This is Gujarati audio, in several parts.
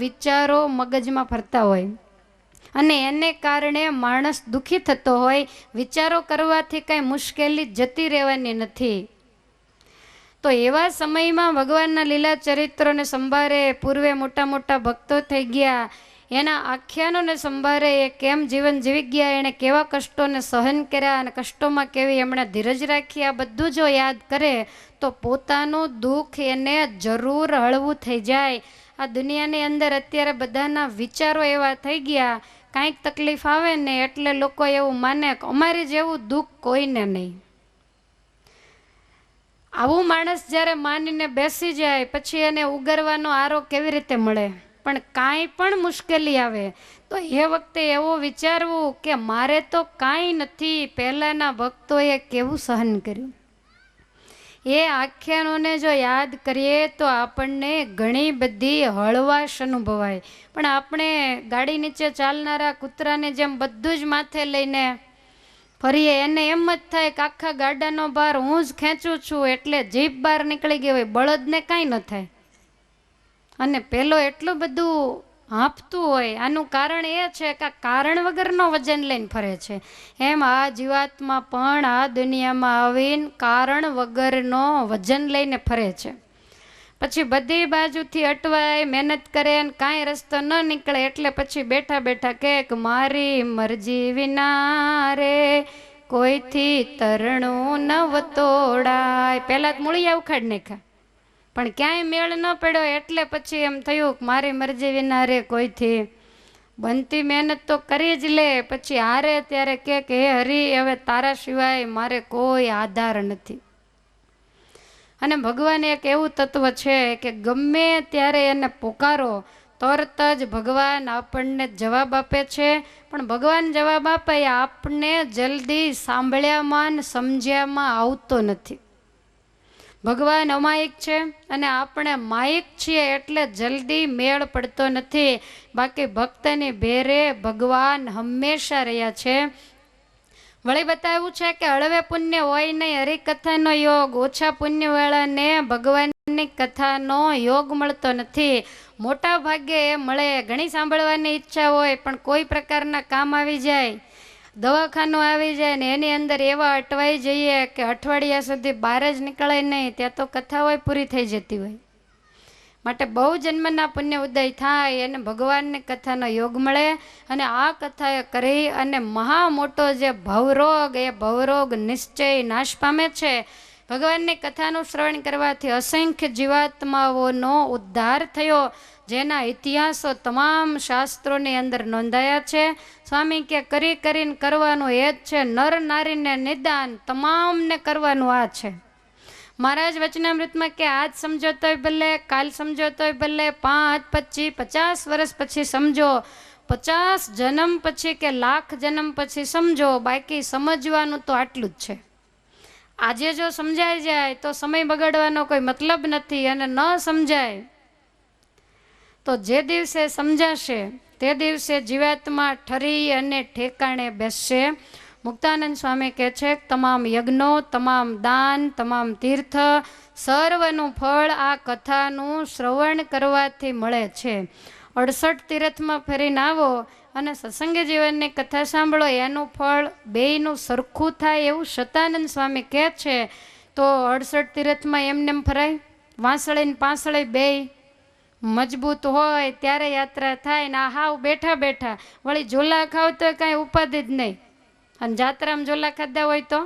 વિચારો મગજમાં ફરતા હોય અને એને કારણે માણસ દુઃખી થતો હોય, વિચારો કરવાથી કાંઈ મુશ્કેલી જતી રહેવાની નથી. તો એવા સમયમાં ભગવાનના લીલા ચરિત્રોને સંભાળે, પૂર્વે મોટા મોટા ભક્તો થઈ ગયા, એના આખ્યાનોને સંભાળે, એ કેમ જીવન જીવી ગયા, એણે કેવા કષ્ટોને સહન કર્યા અને કષ્ટોમાં કેવી એમણે ધીરજ રાખી, આ બધું જો યાદ કરે તો પોતાનું દુઃખ એને જરૂર હળવું થઈ જાય. આ દુનિયાની અંદર અત્યારે બધાના વિચારો એવા થઈ ગયા, કાંઈક તકલીફ આવે ને એટલે લોકો એવું માને કે અમારી જેવું દુઃખ કોઈને નહીં. આવું માણસ જ્યારે માનીને બેસી જાય પછી એને ઉગરવાનો આરો કેવી રીતે મળે? પણ કાંઈ પણ મુશ્કેલી આવે તો એ વખતે એવું વિચારવું કે મારે તો કાંઈ નથી, પહેલાંના ભક્તોએ કેવું સહન કર્યું. એ આખ્યાનોને જો યાદ કરીએ તો આપણને ઘણી બધી હળવાશ અનુભવાય. પણ આપણે ગાડી નીચે ચાલનારા કૂતરાને જેમ બધું જ માથે લઈને ફરીએ, એને એમ જ થાય કે આખા ગાડાનો ભાર હું જ ખેંચું છું એટલે જીભ બહાર નીકળી ગઈ હોય, બળદને કાંઈ ન થાય. અને પેલો એટલું બધું હાંફતું હોય. આનું કારણ એ છે કે આ કારણ વગરનો વજન લઈને ફરે છે. એમ આ જીવાત્મા પણ આ દુનિયામાં આવીને કારણ વગરનો વજન લઈને ફરે છે. પછી બધી બાજુથી અટવાય, મહેનત કરે અને કાંઈ રસ્તો ન નીકળે એટલે પછી બેઠા બેઠા કે મારી મરજી વિના રે કોઈથી તરણું નવ તોડાય. પહેલાં જ મૂળિયા ઉખાડ નાખ્યા, પણ ક્યાંય મેળ ન પડ્યો એટલે પછી એમ થયું કે મારી મરજી વિના રે કોઈથી. બનતી મહેનત તો કરી જ લે, પછી હારે ત્યારે કે હે હરી, હવે તારા સિવાય મારે કોઈ આધાર નથી. અને ભગવાન એક એવું તત્વ છે કે ગમે ત્યારે એને પોકારો તરત જ ભગવાન આપણને જવાબ આપે છે. પણ ભગવાન જવાબ આપે એ આપણને જલ્દી સાંભળ્યામાં સમજ્યામાં આવતો નથી. ભગવાન અમાયિક છે અને આપણે માયિક છીએ એટલે જલ્દી મેળ પડતો નથી. બાકી ભક્તની ભેરે ભગવાન હંમેશા રહ્યા છે. વળી બતાવ્યું છે કે હળવે પુણ્ય હોય નહીં હરિકથાનો યોગ, ઓછા પુણ્યવાળાને ભગવાનની કથાનો યોગ મળતો નથી. મોટા ભાગ્યે એ મળે. ઘણી સાંભળવાની ઈચ્છા હોય પણ કોઈ પ્રકારના કામ આવી જાય, દવાખાનું આવી જાય ને એની અંદર એવા અટવાઈ જઈએ કે અઠવાડિયા સુધી બહાર જ નીકળે નહીં, ત્યાં તો કથા હોય પૂરી થઈ જતી હોય. માટે બહુ જન્મના પુણ્ય ઉદય થાય અને ભગવાનની કથાનો યોગ મળે અને આ કથા કરી અને મહા મોટો જે ભવરોગ, એ ભવરોગ નિશ્ચય નાશ પામે છે. ભગવાનની કથાનું શ્રવણ કરવાથી અસંખ્ય જીવાત્માઓનો ઉદ્ધાર થયો, જેના ઇતિહાસો તમામ શાસ્ત્રોની અંદર નોંધાયા છે. સ્વામી કે કરી કરીને કરવાનું એ જ છે, નર નારીને નિદાન તમામને કરવાનું આ છે. મહારાજ વચનામૃતમાં કે આજ સમજો તોય ભલે, કાલ સમજો તોય ભલે, 5, 25, 50 વર્ષ પછી સમજો, 50 જન્મ પછી કે લાખ જન્મ પછી સમજો, બાકી સમજવાનું તો આટલું જ છે. આજે જો સમજાઈ જાય તો સમય બગાડવાનો કોઈ મતલબ નથી, અને ન સમજાય તો જે દિવસે સમજાશે તે દિવસે જીવાત્મા ઠરી અને ઠેકાણે બેસશે. મુક્તાનંદ સ્વામી કહે છે તમામ યજ્ઞો, તમામ દાન, તમામ તીર્થ, સર્વનું ફળ આ કથાનું શ્રવણ કરવાથી મળે છે. 68 તીર્થમાં ફરીને આવો અને સત્સંગી જીવનની કથા સાંભળો, એનું ફળ બેયનું સરખું થાય એવું શતાનંદ સ્વામી કહે છે. તો 68 તીર્થમાં એમનેમ ફરાય? વાંસળી ને પાંસળી બેય મજબૂત હોય ત્યારે યાત્રા થાય ને હાવ બેઠા બેઠા વળી ઝોલા ખાવ તો કાંઈ ઉપાધિ જ નહીં, અને જાત્રામાં ઝોલા ખાધા હોય તો.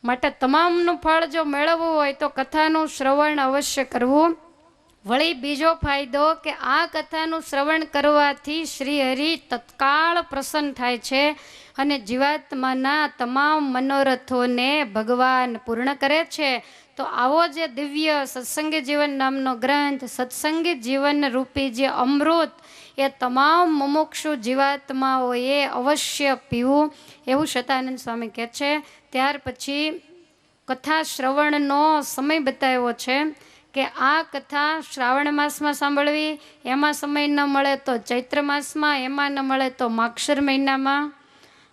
માટે તમામનું ફળ જો મેળવવું હોય તો કથાનું શ્રવણ અવશ્ય કરવું. વળી બીજો ફાયદો કે આ કથાનું શ્રવણ કરવાથી શ્રી હરિ તત્કાળ પ્રસન્ન થાય છે અને જીવાત્માના તમામ મનોરથોને ભગવાન પૂર્ણ કરે છે. તો આવો જે દિવ્ય સત્સંગી જીવન નામનો ગ્રંથ, સત્સંગી જીવન રૂપી જે અમૃત, એ તમામ મુમુક્ષુ જીવાત્માઓએ અવશ્ય પીવું એવું શતાનંદ સ્વામી કહે છે. ત્યાર પછી કથા શ્રવણનો સમય બતાવ્યો છે કે આ કથા શ્રાવણ માસમાં સાંભળવી, એમાં સમય ન મળે તો ચૈત્ર માસમાં, એમાં ન મળે તો માગશર મહિનામાં,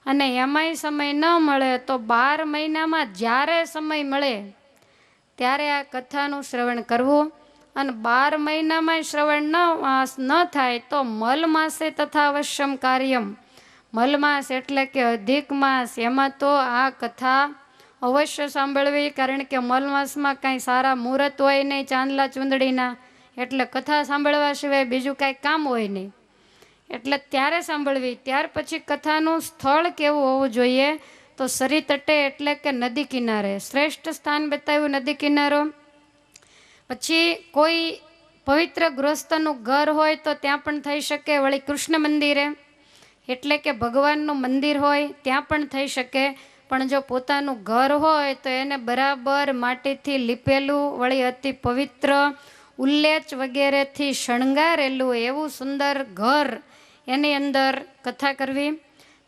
અને એમાંય સમય ન મળે તો 12 મહિનામાં જ્યારે સમય મળે ત્યારે આ કથાનું શ્રવણ કરવું. અને 12 મહિનામાં શ્રવણ ન થાય તો મલ માસે તથા અવશ્યમ કાર્યમ. મલમાસ એટલે કે અધિક માસ, એમાં તો આ કથા અવશ્ય સાંભળવી, કારણ કે મલમાસમાં કાંઈ સારા મુહૂર્ત હોય નહીં ચાંદલા ચૂંદડીના, એટલે કથા સાંભળવા સિવાય બીજું કાંઈ કામ હોય નહીં, એટલે ત્યારે સાંભળવી. ત્યાર પછી કથાનું સ્થળ કેવું હોવું જોઈએ, તો સરી તટે એટલે કે નદી કિનારે શ્રેષ્ઠ સ્થાન બતાવ્યું, નદી કિનારો. પછી કોઈ પવિત્ર ગૃહસ્થનું ઘર હોય તો ત્યાં પણ થઈ શકે, વળી કૃષ્ણ મંદિરે એટલે કે ભગવાનનું મંદિર હોય ત્યાં પણ થઈ શકે. પણ જો પોતાનું ઘર હોય તો એને બરાબર માટીથી લીપેલું, વળી અતિ પવિત્ર ઉલ્લેચ વગેરેથી શણગારેલું એવું સુંદર ઘર, એની અંદર કથા કરવી.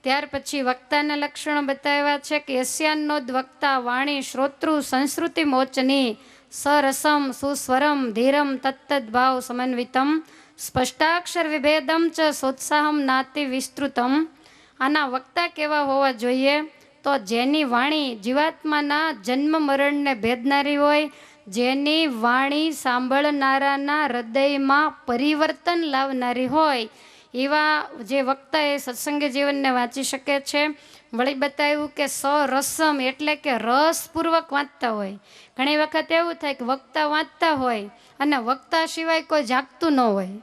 ત્યાર પછી વક્તાના લક્ષણો બતાવ્યા છે કે યસ્યાન્નોદ વક્તા વાણી શ્રોતૃ સંસ્કૃતિ મોચની સરસમ સુસ્વરમ ધીરમ તત્તદ ભાવ સમન્વિતમ સ્પષ્ટાક્ષર વિભેદમ ચ સોત્સાહમ નાતિ વિસ્તૃતમ. આના વક્તા કેવા હોવા જોઈએ, તો જેની વાણી જીવાત્માના જન્મ મરણને ભેદનારી હોય, જેની વાણી સાંભળનારાના હૃદયમાં પરિવર્તન લાવનારી હોય, એવા જે વક્તા એ સત્સંગી જીવનને વાંચી શકે છે. વળી બતાવ્યું કે સરસમ એટલે કે રસપૂર્વક વાંચતા હોય. ઘણી વખત એવું થાય કે વક્તા વાંચતા હોય અને વક્તા સિવાય કોઈ જાગતું ન હોય.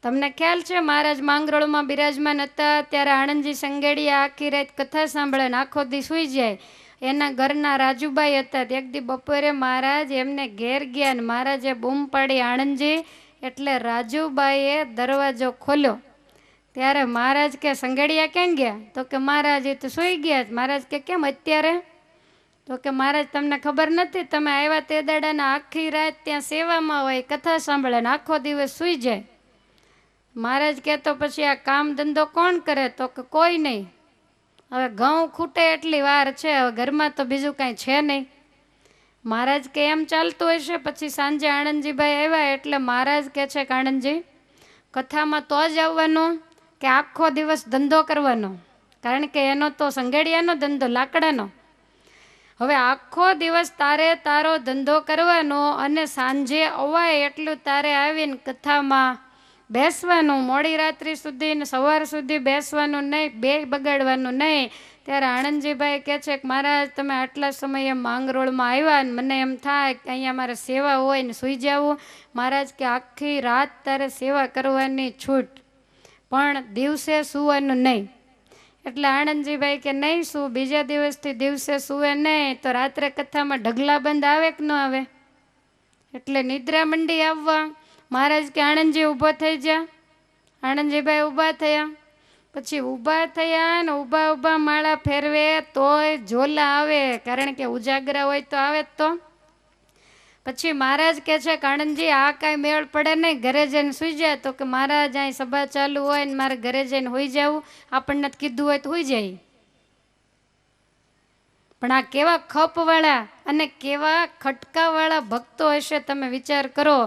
તમને ખ્યાલ છે, મહારાજ માંગરોળમાં બિરાજમાન હતા ત્યારે આણંદજી સંગેડિયા આખી રાત કથા સાંભળે ને આખો દી સૂઈ જાય. એના ઘરના રાજુભાઈ હતા, એક દી બપોરે મહારાજ એમને ઘેર ગયા ને મહારાજે બૂમ પાડી આણંદજી, એટલે રાજુભાઈએ દરવાજો ખોલ્યો. ત્યારે મહારાજ કે સંગેડિયા ક્યાં ગયા, તો કે મહારાજ એ તો સૂઈ ગયા. મહારાજ કે કેમ અત્યારે, તો કે મહારાજ તમને ખબર નથી, તમે આવ્યા તે દાડાના આખી રાત ત્યાં સેવામાં હોય, કથા સાંભળે ને આખો દિવસ સૂઈ જાય. મહારાજ કે તો પછી આ કામ ધંધો કોણ કરે, તો કે કોઈ નહીં, હવે ઘઉં ખૂટે એટલી વાર છે, હવે ઘરમાં તો બીજું કાંઈ છે નહીં. મહારાજ કે એમ ચાલતું હશે. પછી સાંજે આણંદજીભાઈ આવ્યા એટલે મહારાજ કે છે કે આણંદજી કથામાં તો જ આવવાનું કે આખો દિવસ ધંધો કરવાનો, કારણ કે એનો તો સંઘેડિયાનો ધંધો લાકડાનો. હવે આખો દિવસ તારે તારો ધંધો કરવાનો અને સાંજે અવાય એટલું તારે આવીને કથામાં બેસવાનું, મોડી રાત્રિ સુધી ને સવાર સુધી બેસવાનું નહીં, બે બગાડવાનું નહીં. ત્યારે આણંદજીભાઈ કહે છે કે મહારાજ તમે આટલા સમયે માંગરોળમાં આવ્યા ને મને એમ થાય કે અહીંયા મારે સેવા હોય ને સૂઈ જવું. મહારાજ કે આખી રાત તારે સેવા કરવાની છૂટ, પણ દિવસે સૂવાનું નહીં. એટલે આણંદજીભાઈ કે નહીં શું, બીજા દિવસથી દિવસે સૂવે નહીં તો રાત્રે કથામાં ઢગલા બંધ આવે કે ન આવે, એટલે નિદ્રા મંડી આવવા. મહારાજ કે આણંદજી ઊભો થઈ જા. આણંદજીભાઈ ઊભા થયા. પછી ઊભા થયા ને ઊભા માળા ફેરવે તોય ઝોલા આવે, કારણ કે ઉજાગરા હોય તો આવે જ તો. પછી મહારાજ કે છે કે આણંદજી આ કાંઈ મેળ પડે નહીં, ઘરે જઈને સૂઈ જાય. તો કે મહારાજ અહીં સભા ચાલુ હોય ને મારે ઘરે જઈને હોઈ જવું, આપણને કીધું હોય તો હોઈ જાય. પણ આ કેવા ખપવાળા અને કેવા ખટકાવાળા ભક્તો હશે, તમે વિચાર કરો.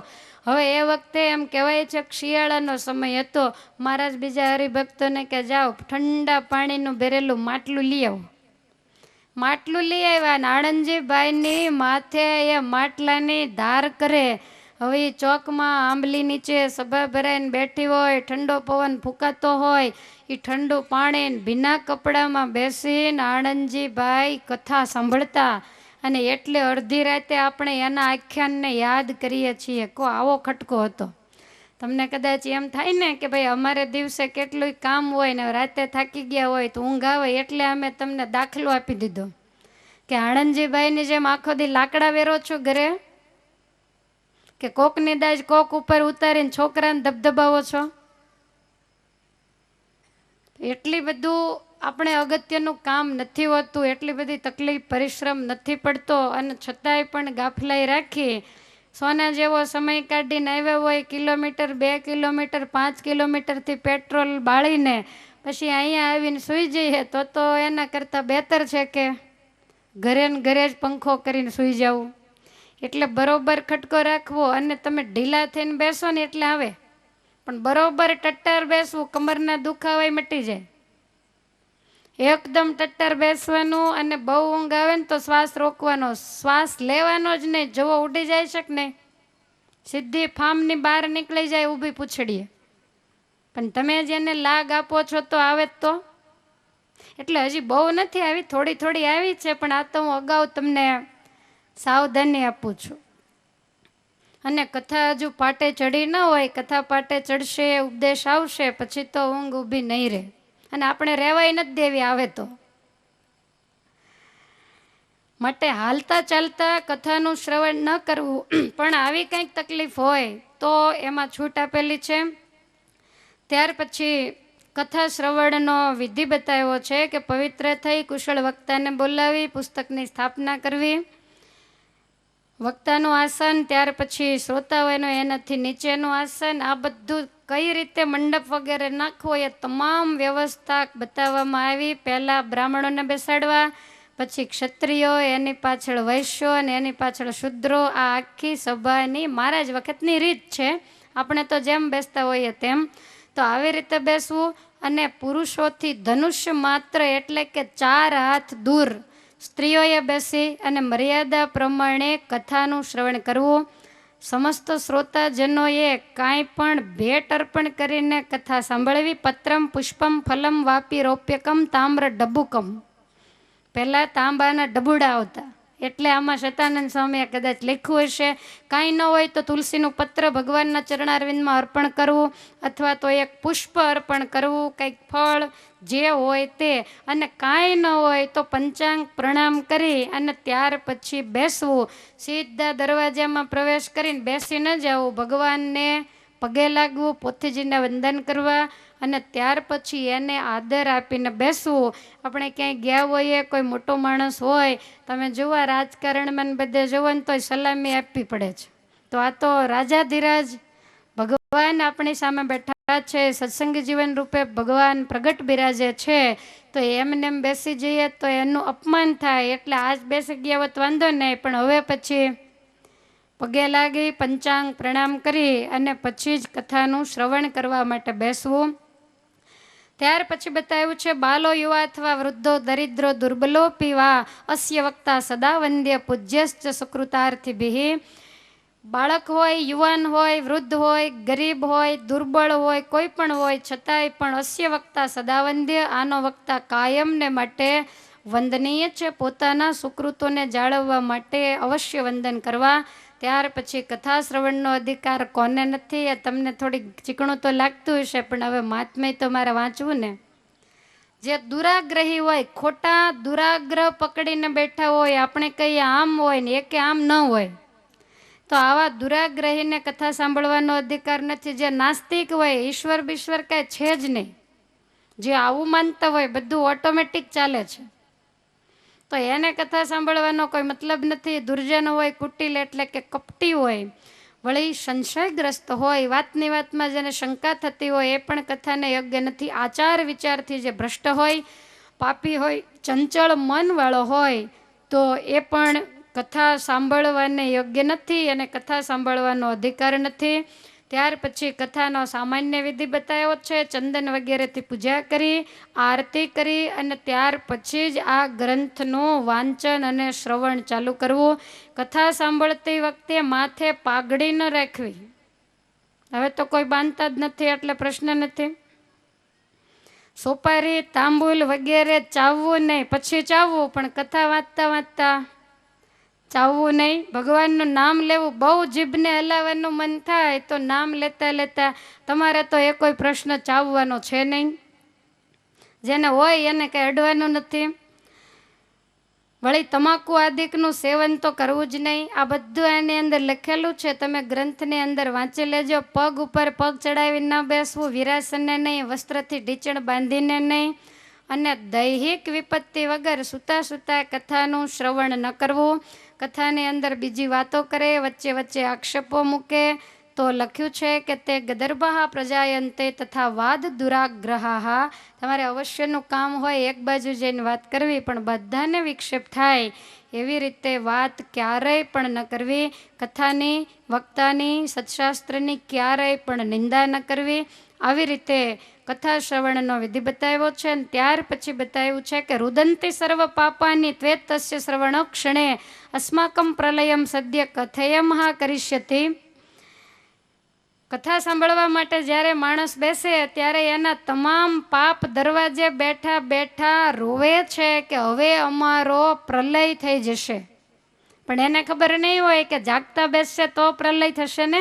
હવે એ વખતે એમ કહેવાય છે કે શિયાળાનો સમય હતો. મહારાજ બીજા હરિભક્તોને કે જાઓ ઠંડા પાણીનું ભરેલું માટલું લઈ આવો. માટલું લઈ આવ્યા ને આણંદજીભાઈની માથે એ માટલાની ધાર કરે. હવે ચોકમાં આંબલી નીચે સભા ભરાઈને બેઠી હોય, ઠંડો પવન ફૂંકાતો હોય, એ ઠંડુ પાણી ભીના કપડામાં બેસીને આણંદજીભાઈ કથા સાંભળતા. અને એટલે અડધી રાતે આપણે એના આખ્યાનને યાદ કરીએ છીએ. કો આવો ખટકો હતો. તમને કદાચ એમ થાય ને કે ભાઈ અમારે દિવસે કેટલું કામ હોય ને રાતે થાકી ગયા હોય તો ઊંઘ આવે, એટલે અમે તમને દાખલો આપી દીધો કે આણંદજીભાઈની જેમ આખો દી લાકડા વેરો છો ઘરે, કે કોકની દાજ કોક ઉપર ઉતારીને છોકરાને ધબધબાવો છો. એટલી બધું આપણે અગત્યનું કામ નથી હોતું, એટલી બધી તકલીફ પરિશ્રમ નથી પડતો, અને છતાંય પણ ગાફલાઈ રાખી સોના જેવો સમય કાઢીને આવ્યા હોય, કિલોમીટર 2 કિલોમીટર 5 કિલોમીટરથી પેટ્રોલ બાળીને પછી અહીંયા આવીને સૂઈ જઈએ તો એના કરતાં બહેતર છે કે ઘરે ને ઘરે જ પંખો કરીને સૂઈ જવું. એટલે બરોબર ખટકો રાખવો, અને તમે ઢીલા થઈને બેસો ને એટલે આવે, પણ બરોબર ટટ્ટાર બેસવું, કમરના દુખાવાય મટી જાય. એકદમ ટટ્ટાર બેસવાનું, અને બહુ ઊંઘ આવે ને તો શ્વાસ રોકવાનો, શ્વાસ લેવાનો જ નહીં. જવો ઉડી જાય છે કે નહીં, સીધી ફાર્મની બહાર નીકળી જાય ઊભી પૂછડીએ. પણ તમે જેને લાગ આપો છો તો આવે તો. એટલે હજી બહુ નથી આવી, થોડી થોડી આવી છે, પણ આ તો હું અગાઉ તમને સાવધાની આપું છું. અને કથા હજુ પાટે ચડી ન હોય, કથા પાટે ચડશે, ઉપદેશ આવશે, પછી તો ઊંઘ ઊભી નહીં રહે. અને આપણે રહેવાય નથી દેવી આવે તો. માટે હાલતા ચાલતા કથાનું શ્રવણ ન કરવું. પણ આવી કંઈક તકલીફ હોય તો એમાં છૂટ આપેલી છે. ત્યાર પછી કથા શ્રવણનો વિધિ બતાવ્યો છે કે પવિત્ર થઈ કુશળ વક્તાને બોલાવી પુસ્તકની સ્થાપના કરવી, વક્તાનું આસન, ત્યાર પછી શ્રોતાઓનું એનાથી નીચેનું આસન, આ બધું કઈ રીતે મંડપ વગેરે નાખવો એ તમામ વ્યવસ્થા બતાવવામાં આવી. પહેલાં બ્રાહ્મણોને બેસાડવા, પછી ક્ષત્રિયો, એની પાછળ વૈશ્યો અને એની પાછળ શુદ્રો. આ આખી સભાની મારા જ વખતની રીત છે, આપણે તો જેમ બેસતા હોઈએ તેમ. તો આવી રીતે બેસવું. અને પુરુષોથી ધનુષ્ય માત્ર એટલે કે 4 હાથ દૂર સ્ત્રીઓએ બેસી અને મર્યાદા પ્રમાણે કથાનું શ્રવણ કરવું. સમસ્ત શ્રોતાજનોએ કાંઈ પણ ભેટ અર્પણ કરીને કથા સાંભળવી. પત્રમ પુષ્પમ ફલમ વાપી રૌપ્યકમ તામ્ર ડબુકમ. પહેલાં તાંબાના ડબુડા આવતા, એટલે આમાં શતાનંદ સ્વામીએ કદાચ લખ્યું હશે. કાંઈ ન હોય તો તુલસીનું પત્ર ભગવાનના ચરણારવિંદમાં અર્પણ કરવું, અથવા તો એક પુષ્પ અર્પણ કરવું, કંઈક ફળ જે હોય તે. અને કાંઈ ન હોય તો પંચાંગ પ્રણામ કરી અને ત્યાર પછી બેસવું. સીધા દરવાજામાં પ્રવેશ કરીને બેસી ન જવું, ભગવાનને પગે લાગવું, પોથીજીને વંદન કરવા અને ત્યાર પછી એને આદર આપીને બેસવું. આપણે ક્યાંય ગયા હોઈએ, કોઈ મોટો માણસ હોય, તમે જુઓ રાજકારણમાં બધે જુઓ ને તોય સલામી આપવી પડે છે. તો આ તો રાજાધિરાજ ભગવાન આપણી સામે બેઠા છે, સત્સંગી જીવન રૂપે ભગવાન પ્રગટ બિરાજે છે. તો એમને એમ બેસી જઈએ તો એનું અપમાન થાય. એટલે આજ બેસી ગયા હોત વાંધો નહીં, પણ હવે પછી પગે લાગી પંચાંગ પ્રણામ કરી અને પછી જ કથાનું શ્રવણ કરવા માટે બેસવું. ત્યાર પછી બતાવ્યું છે બાલો યુવા અથવા વૃદ્ધો દરિદ્રો દુર્બલો પીવા અસ્ય વક્તા સદા વંદ્ય પૂજ્યશ્ચ સુકૃતાર્થિભિ. બાળક હોય, યુવાન હોય, વૃદ્ધ હોય, ગરીબ હોય, દુર્બળ હોય, કોઈ પણ હોય, છતાંય પણ અસ્ય વક્તા સદા વંદ્ય, આનો વક્તા કાયમને માટે વંદનીય છે. પોતાના સુકૃતોને જાળવવા માટે અવશ્ય વંદન કરવા. ત્યાર પછી કથા શ્રવણનો અધિકાર કોને નથી, એ તમને થોડીક ચીકણું તો લાગતું હશે, પણ હવે મહાત્મ્ય તો મારે વાંચવું ને. જે દુરાગ્રહી હોય, ખોટા દુરાગ્રહ પકડીને બેઠા હોય, આપણે કહીએ આમ હોય ને એકે આમ ન હોય, તો આવા દુરાગ્રહીને કથા સાંભળવાનો અધિકાર નથી. જે નાસ્તિક હોય, ઈશ્વર બીશ્વર કાંઈ છે જ નહીં, જે આવું માનતા હોય, બધું ઓટોમેટિક ચાલે છે, તો એને કથા સાંભળવાનો કોઈ મતલબ નથી. દુર્જન હોય, કુટિલ એટલે કે કપટી હોય, વળી સંશયગ્રસ્ત હોય, વાતની વાતમાં જેને શંકા થતી હોય, એ પણ કથાને યોગ્ય નથી. આચાર વિચારથી જે ભ્રષ્ટ હોય, પાપી હોય, ચંચળ મનવાળો હોય, તો એ પણ કથા સાંભળવાને યોગ્ય નથી અને કથા સાંભળવાનો અધિકાર નથી. ત્યાર પછી કથાનો સામાન્ય વિધિ બતાવ્યો છે. ચંદન વગેરેથી પૂજા કરી, આરતી કરી અને ત્યાર પછી જ આ ગ્રંથનું વાંચન અને શ્રવણ ચાલુ કરવું. કથા સાંભળતી વખતે માથે પાઘડી ન રાખવી. હવે તો કોઈ બાંધતા જ નથી એટલે પ્રશ્ન નથી. સોપારી, તાંબુલ વગેરે ચાવવું નહીં, પછી ચાવવું, પણ કથા વાંચતા વાંચતા ચાવવું નહીં. ભગવાનનું નામ લેવું, બહુ જીભને હલાવવાનું મન થાય તો નામ લેતા લેતા તમારે તો એ કોઈ પ્રશ્ન ચાવવાનો છે નહીં. જેને હોય એને કંઈ અડવાનું નથી. વળી તમાકુ આદિકનું સેવન તો કરવું જ નહીં. આ બધું એની અંદર લખેલું છે, તમે ગ્રંથની અંદર વાંચી લેજો. પગ ઉપર પગ ચડાવી ન બેસવું, વિરાસનને નહીં, વસ્ત્રથી ઢીંચણ બાંધીને નહીં, અને દૈહિક વિપત્તિ વગર સૂતા સૂતા કથાનું શ્રવણ ન કરવું. કથાની અંદર બીજી વાતો કરે, વચ્ચે વચ્ચે આક્ષેપો મૂકે, તો લખ્યું છે કે તે ગદર્ભા પ્રજાયંતે તથા વાદ દુરાગ્રહા. તમારે અવશ્યનું કામ હોય એક બાજુ જઈને વાત કરવી, પણ બધાને વિક્ષેપ થાય એવી રીતે વાત ક્યારેય પણ ન કરવી. કથાની, વક્તાની, સત્શાસ્ત્રની ક્યારેય પણ નિંદા ન કરવી. આવી રીતે કથા શ્રવણનો વિધિ બતાવ્યો છે. અને ત્યાર પછી બતાવ્યું છે કે રુદંતી સર્વ પાપાની ત્વેતસ્ય શ્રવણ ક્ષણે અસ્માકમ પ્રલયમ સદ્ય કથયમ હા કરિષ્યતિ. કથા સાંભળવા માટે જ્યારે માણસ બેસે ત્યારે એના તમામ પાપ દરવાજે બેઠા બેઠા રોવે છે કે હવે અમારો પ્રલય થઈ જશે. પણ એને ખબર નહીં હોય કે જાગતા બેસશે તો પ્રલય થશે ને.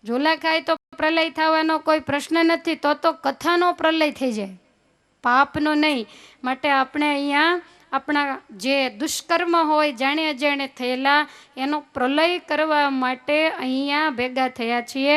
ઝોલા ખાય તો પ્રલય થવાનો કોઈ પ્રશ્ન નથી, તો કથાનો પ્રલય થઈ જાય, પાપનો નહીં. માટે આપણે અહીંયા આપણા જે દુષ્કર્મ હોય જાણે અજાણે થયેલા એનો પ્રલય કરવા માટે અહીંયા ભેગા થયા છીએ.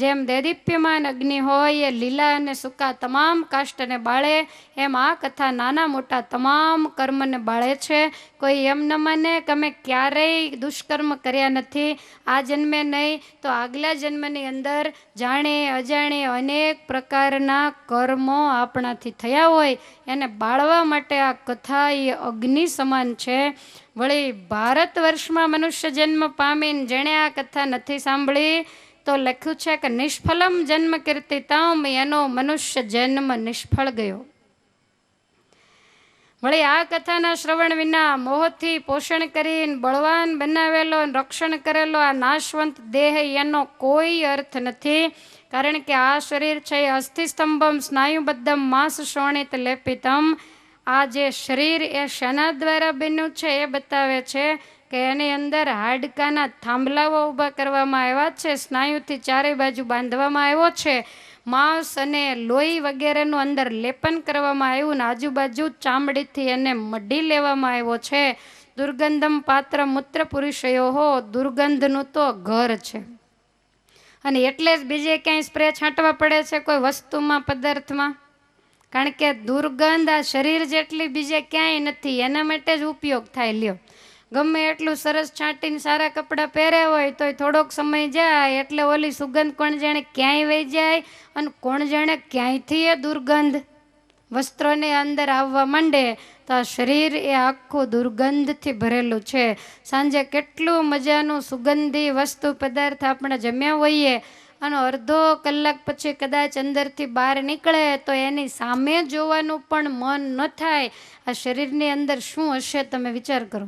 જેમ દૈદીપ્યમાન અગ્નિ હોય એ લીલા અને સૂકા તમામ કાષ્ટને બાળે, એમ આ કથા નાના મોટા તમામ કર્મને બાળે છે. કોઈ એમ ન માને કે અમે ક્યારેય દુષ્કર્મ કર્યા નથી, આ જન્મે નહીં તો આગલા જન્મની અંદર જાણે અજાણે અનેક પ્રકારના કર્મો આપણાથી થયા હોય એને બાળવા માટે આ કથા એ અગ્નિ સમાન છે. વળી ભારત વર્ષમાં મનુષ્ય જન્મ પામીને જેણે આ કથા નથી સાંભળી તો લખ્યું છે કે નિષ્ફલમ જન્મ કીર્તિતમ, એનો મનુષ્ય જન્મ નિષ્ફળ ગયો. વળી આ કથાના શ્રવણ વિના મોહથી પોષણ કરીને બળવાન બનાવેલો રક્ષણ કરેલો આ નાશવંત દેહ એનો કોઈ અર્થ નથી. કારણ કે આ શરીર છે એ અસ્થિસ્તંભમ સ્નાયુબદ્ધમ માંસ શોણિત લેપિતમ. આ જે શરીર એ શેના દ્વારા બન્યું છે એ બતાવે છે કે એની અંદર હાડકાના થાંભલાઓ ઊભા કરવામાં આવ્યા છે, સ્નાયુથી ચારે બાજુ બાંધવામાં આવ્યો છે, માંસ અને લોહી વગેરેનું અંદર લેપન કરવામાં આવ્યું ને આજુબાજુ ચામડીથી એને મઢી લેવામાં આવ્યો છે. દુર્ગંધમ પાત્ર મૂત્ર પુરુષયો હો, દુર્ગંધનું તો ઘર છે. અને એટલે જ બીજે ક્યાંય સ્પ્રે છાંટવા પડે છે કોઈ વસ્તુમાં પદાર્થમાં, કારણ કે દુર્ગંધ આ શરીર જેટલી બીજે ક્યાંય નથી, એના માટે જ ઉપયોગ થાય. લ્યો, ગમે એટલું સરસ છાંટીને સારા કપડાં પહેર્યા હોય તો થોડોક સમય જાય એટલે ઓલી સુગંધ કોણ જાણે ક્યાંય વહી જાય અને કોણ જાણે ક્યાંયથી એ દુર્ગંધ વસ્ત્રોને અંદર આવવા માંડે. તો આ શરીર એ આખું દુર્ગંધથી ભરેલું છે. સાંજે કેટલું મજાનું સુગંધી વસ્તુ પદાર્થ આપણે જમ્યા હોઈએ અને અડધો કલાક પછી કદાચ અંદરથી બહાર નીકળે તો એની સામે જોવાનું પણ મન ન થાય. આ શરીરની અંદર શું હશે તમે વિચાર કરો.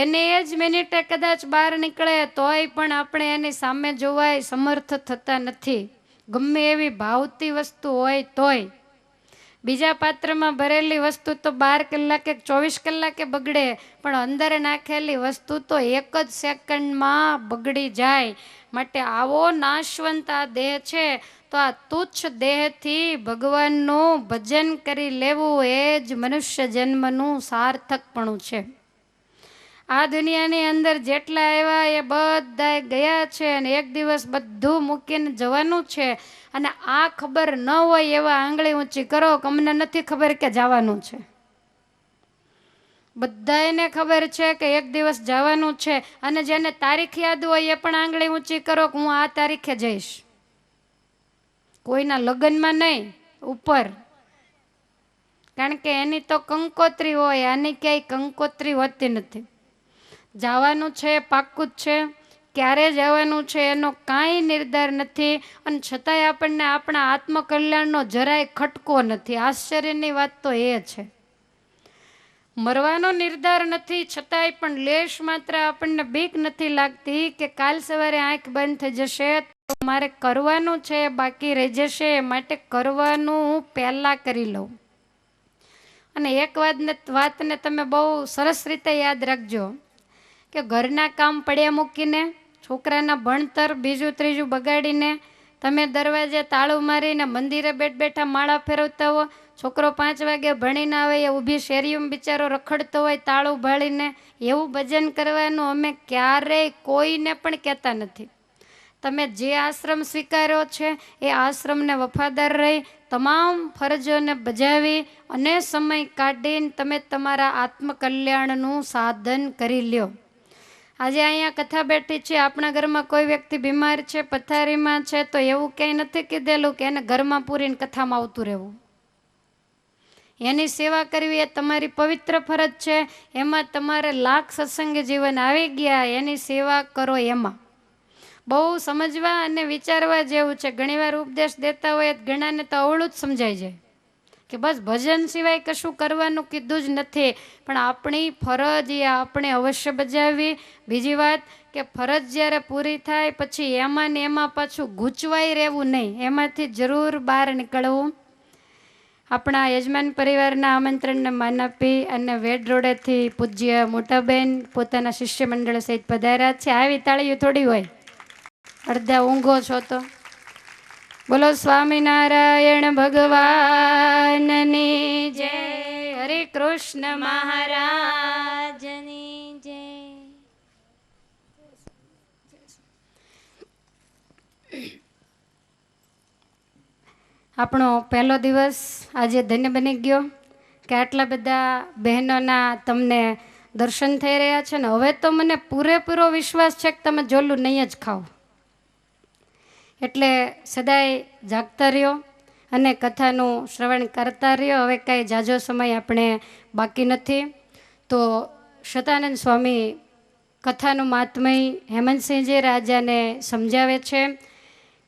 એને એ જ મિનિટે કદાચ બહાર નીકળે તોય પણ આપણે એની સામે જોવાય સમર્થ થતા નથી, ગમે એવી ભાવતી વસ્તુ હોય તોય. બીજા પાત્રમાં ભરેલી વસ્તુ તો 12 કલાકે 24 કલાકે બગડે, પણ અંદર નાખેલી વસ્તુ તો એક જ સેકન્ડમાં બગડી જાય. માટે આવો નાશવંત આ દેહ છે, તો આ તુચ્છ દેહથી ભગવાનનું ભજન કરી લેવું એ જ મનુષ્ય જન્મનું સાર્થકપણું છે. આ દુનિયાની અંદર જેટલા આવ્યા એ બધા ગયા છે અને એક દિવસ બધું મૂકીને જવાનું છે. અને આ ખબર ન હોય એવા આંગળી ઊંચી કરો કે અમને નથી ખબર કે જવાનું છે. બધાને ખબર છે કે એક દિવસ જવાનું છે, અને જેને તારીખ યાદ હોય એ પણ આંગળી ઊંચી કરો કે હું આ તારીખે જઈશ. કોઈના લગ્નમાં નહીં, ઉપર, કારણ કે એની તો કંકોત્રી હોય, આની ક્યાંય કંકોત્રી હોતી નથી. જવાનું છે પાક્કું જ છે, ક્યારે જવાનું છે એનો કાંઈ નિર્ધાર નથી, અને છતાંય આપણને આપણા આત્મકલ્યાણનો જરાય ખટકો નથી. આશ્ચર્યની વાત તો એ છે, મરવાનો નિર્ધાર નથી છતાંય પણ લેશ માત્ર આપણને બીક નથી લાગતી કે કાલ સવારે આંખ બંધ થઈ જશે તો મારે કરવાનું છે બાકી રહી જશે, માટે કરવાનું હું પહેલાં કરી લઉં. અને એક વાતને તમે બહુ સરસ રીતે યાદ રાખજો કે ઘરના કામ પડ્યા મૂકીને, છોકરાના ભણતર બીજું ત્રીજું બગાડીને, તમે દરવાજે તાળું મારીને મંદિરે બેઠા માળા ફેરવતા હો, છોકરો 5 વાગે ભણીને આવે એ ઊભી શેરીઓમાં બિચારો રખડતો હોય તાળું ભાળીને, એવું ભજન કરવાનું અમે ક્યારેય કોઈને પણ કહેતા નથી. તમે જે આશ્રમ સ્વીકાર્યો છે એ આશ્રમને વફાદાર રહી તમામ ફરજોને બજાવી અને સમય કાઢીને તમે તમારા આત્મકલ્યાણનું સાધન કરી લ્યો. આજે અહીંયા કથા બેઠી છે, આપણા ઘરમાં કોઈ વ્યક્તિ બીમાર છે, પથારીમાં છે, તો એવું ક્યાંય નથી કીધેલું કે એને ઘરમાં પૂરીને કથામાં આવતું રહેવું. એની સેવા કરવી એ તમારી પવિત્ર ફરજ છે. એમાં તમારે લાખ સત્સંગી જીવન આવી ગયા, એની સેવા કરો. એમાં બહુ સમજવા અને વિચારવા જેવું છે. ઘણીવાર ઉપદેશ દેતા હોય ઘણાને તો અવળું જ સમજાય જાય કે બસ ભજન સિવાય કશું કરવાનું કીધું જ નથી, પણ આપણી ફરજ એ આપણે અવશ્ય બજાવવી. બીજી વાત કે ફરજ જ્યારે પૂરી થાય પછી એમાં ને એમાં પાછું ગૂંચવાઈ રહેવું નહીં, એમાંથી જરૂર બહાર નીકળવું. આપણા યજમાન પરિવારના આમંત્રણને માન આપી અને વેડ રોડેથી પૂજ્ય મોટાબેન પોતાના શિષ્ય મંડળ સહિત પધાર્યા છે. આવી તાળીઓ થોડી હોય, અડધા ઊંઘો છો તો. બોલો સ્વામિનારાયણ ભગવાનની જય, હરે કૃષ્ણ મહારાજની જય. આપણો પહેલો દિવસ આજે ધન્ય બની ગયો કે આટલા બધા બહેનોના તમને દર્શન થઈ રહ્યા છે ને હવે તો મને પૂરેપૂરો વિશ્વાસ છે કે તમે જોલું નહીં જ ખાઓ. એટલે સદાય જાગતા રહ્યો અને કથાનું શ્રવણ કરતા રહ્યો. હવે કાંઈ ઝાઝો સમય આપણે બાકી નથી. તો શતાનંદ સ્વામી કથાનું મહાત્મય હેમંતસિંહજી રાજાને સમજાવે છે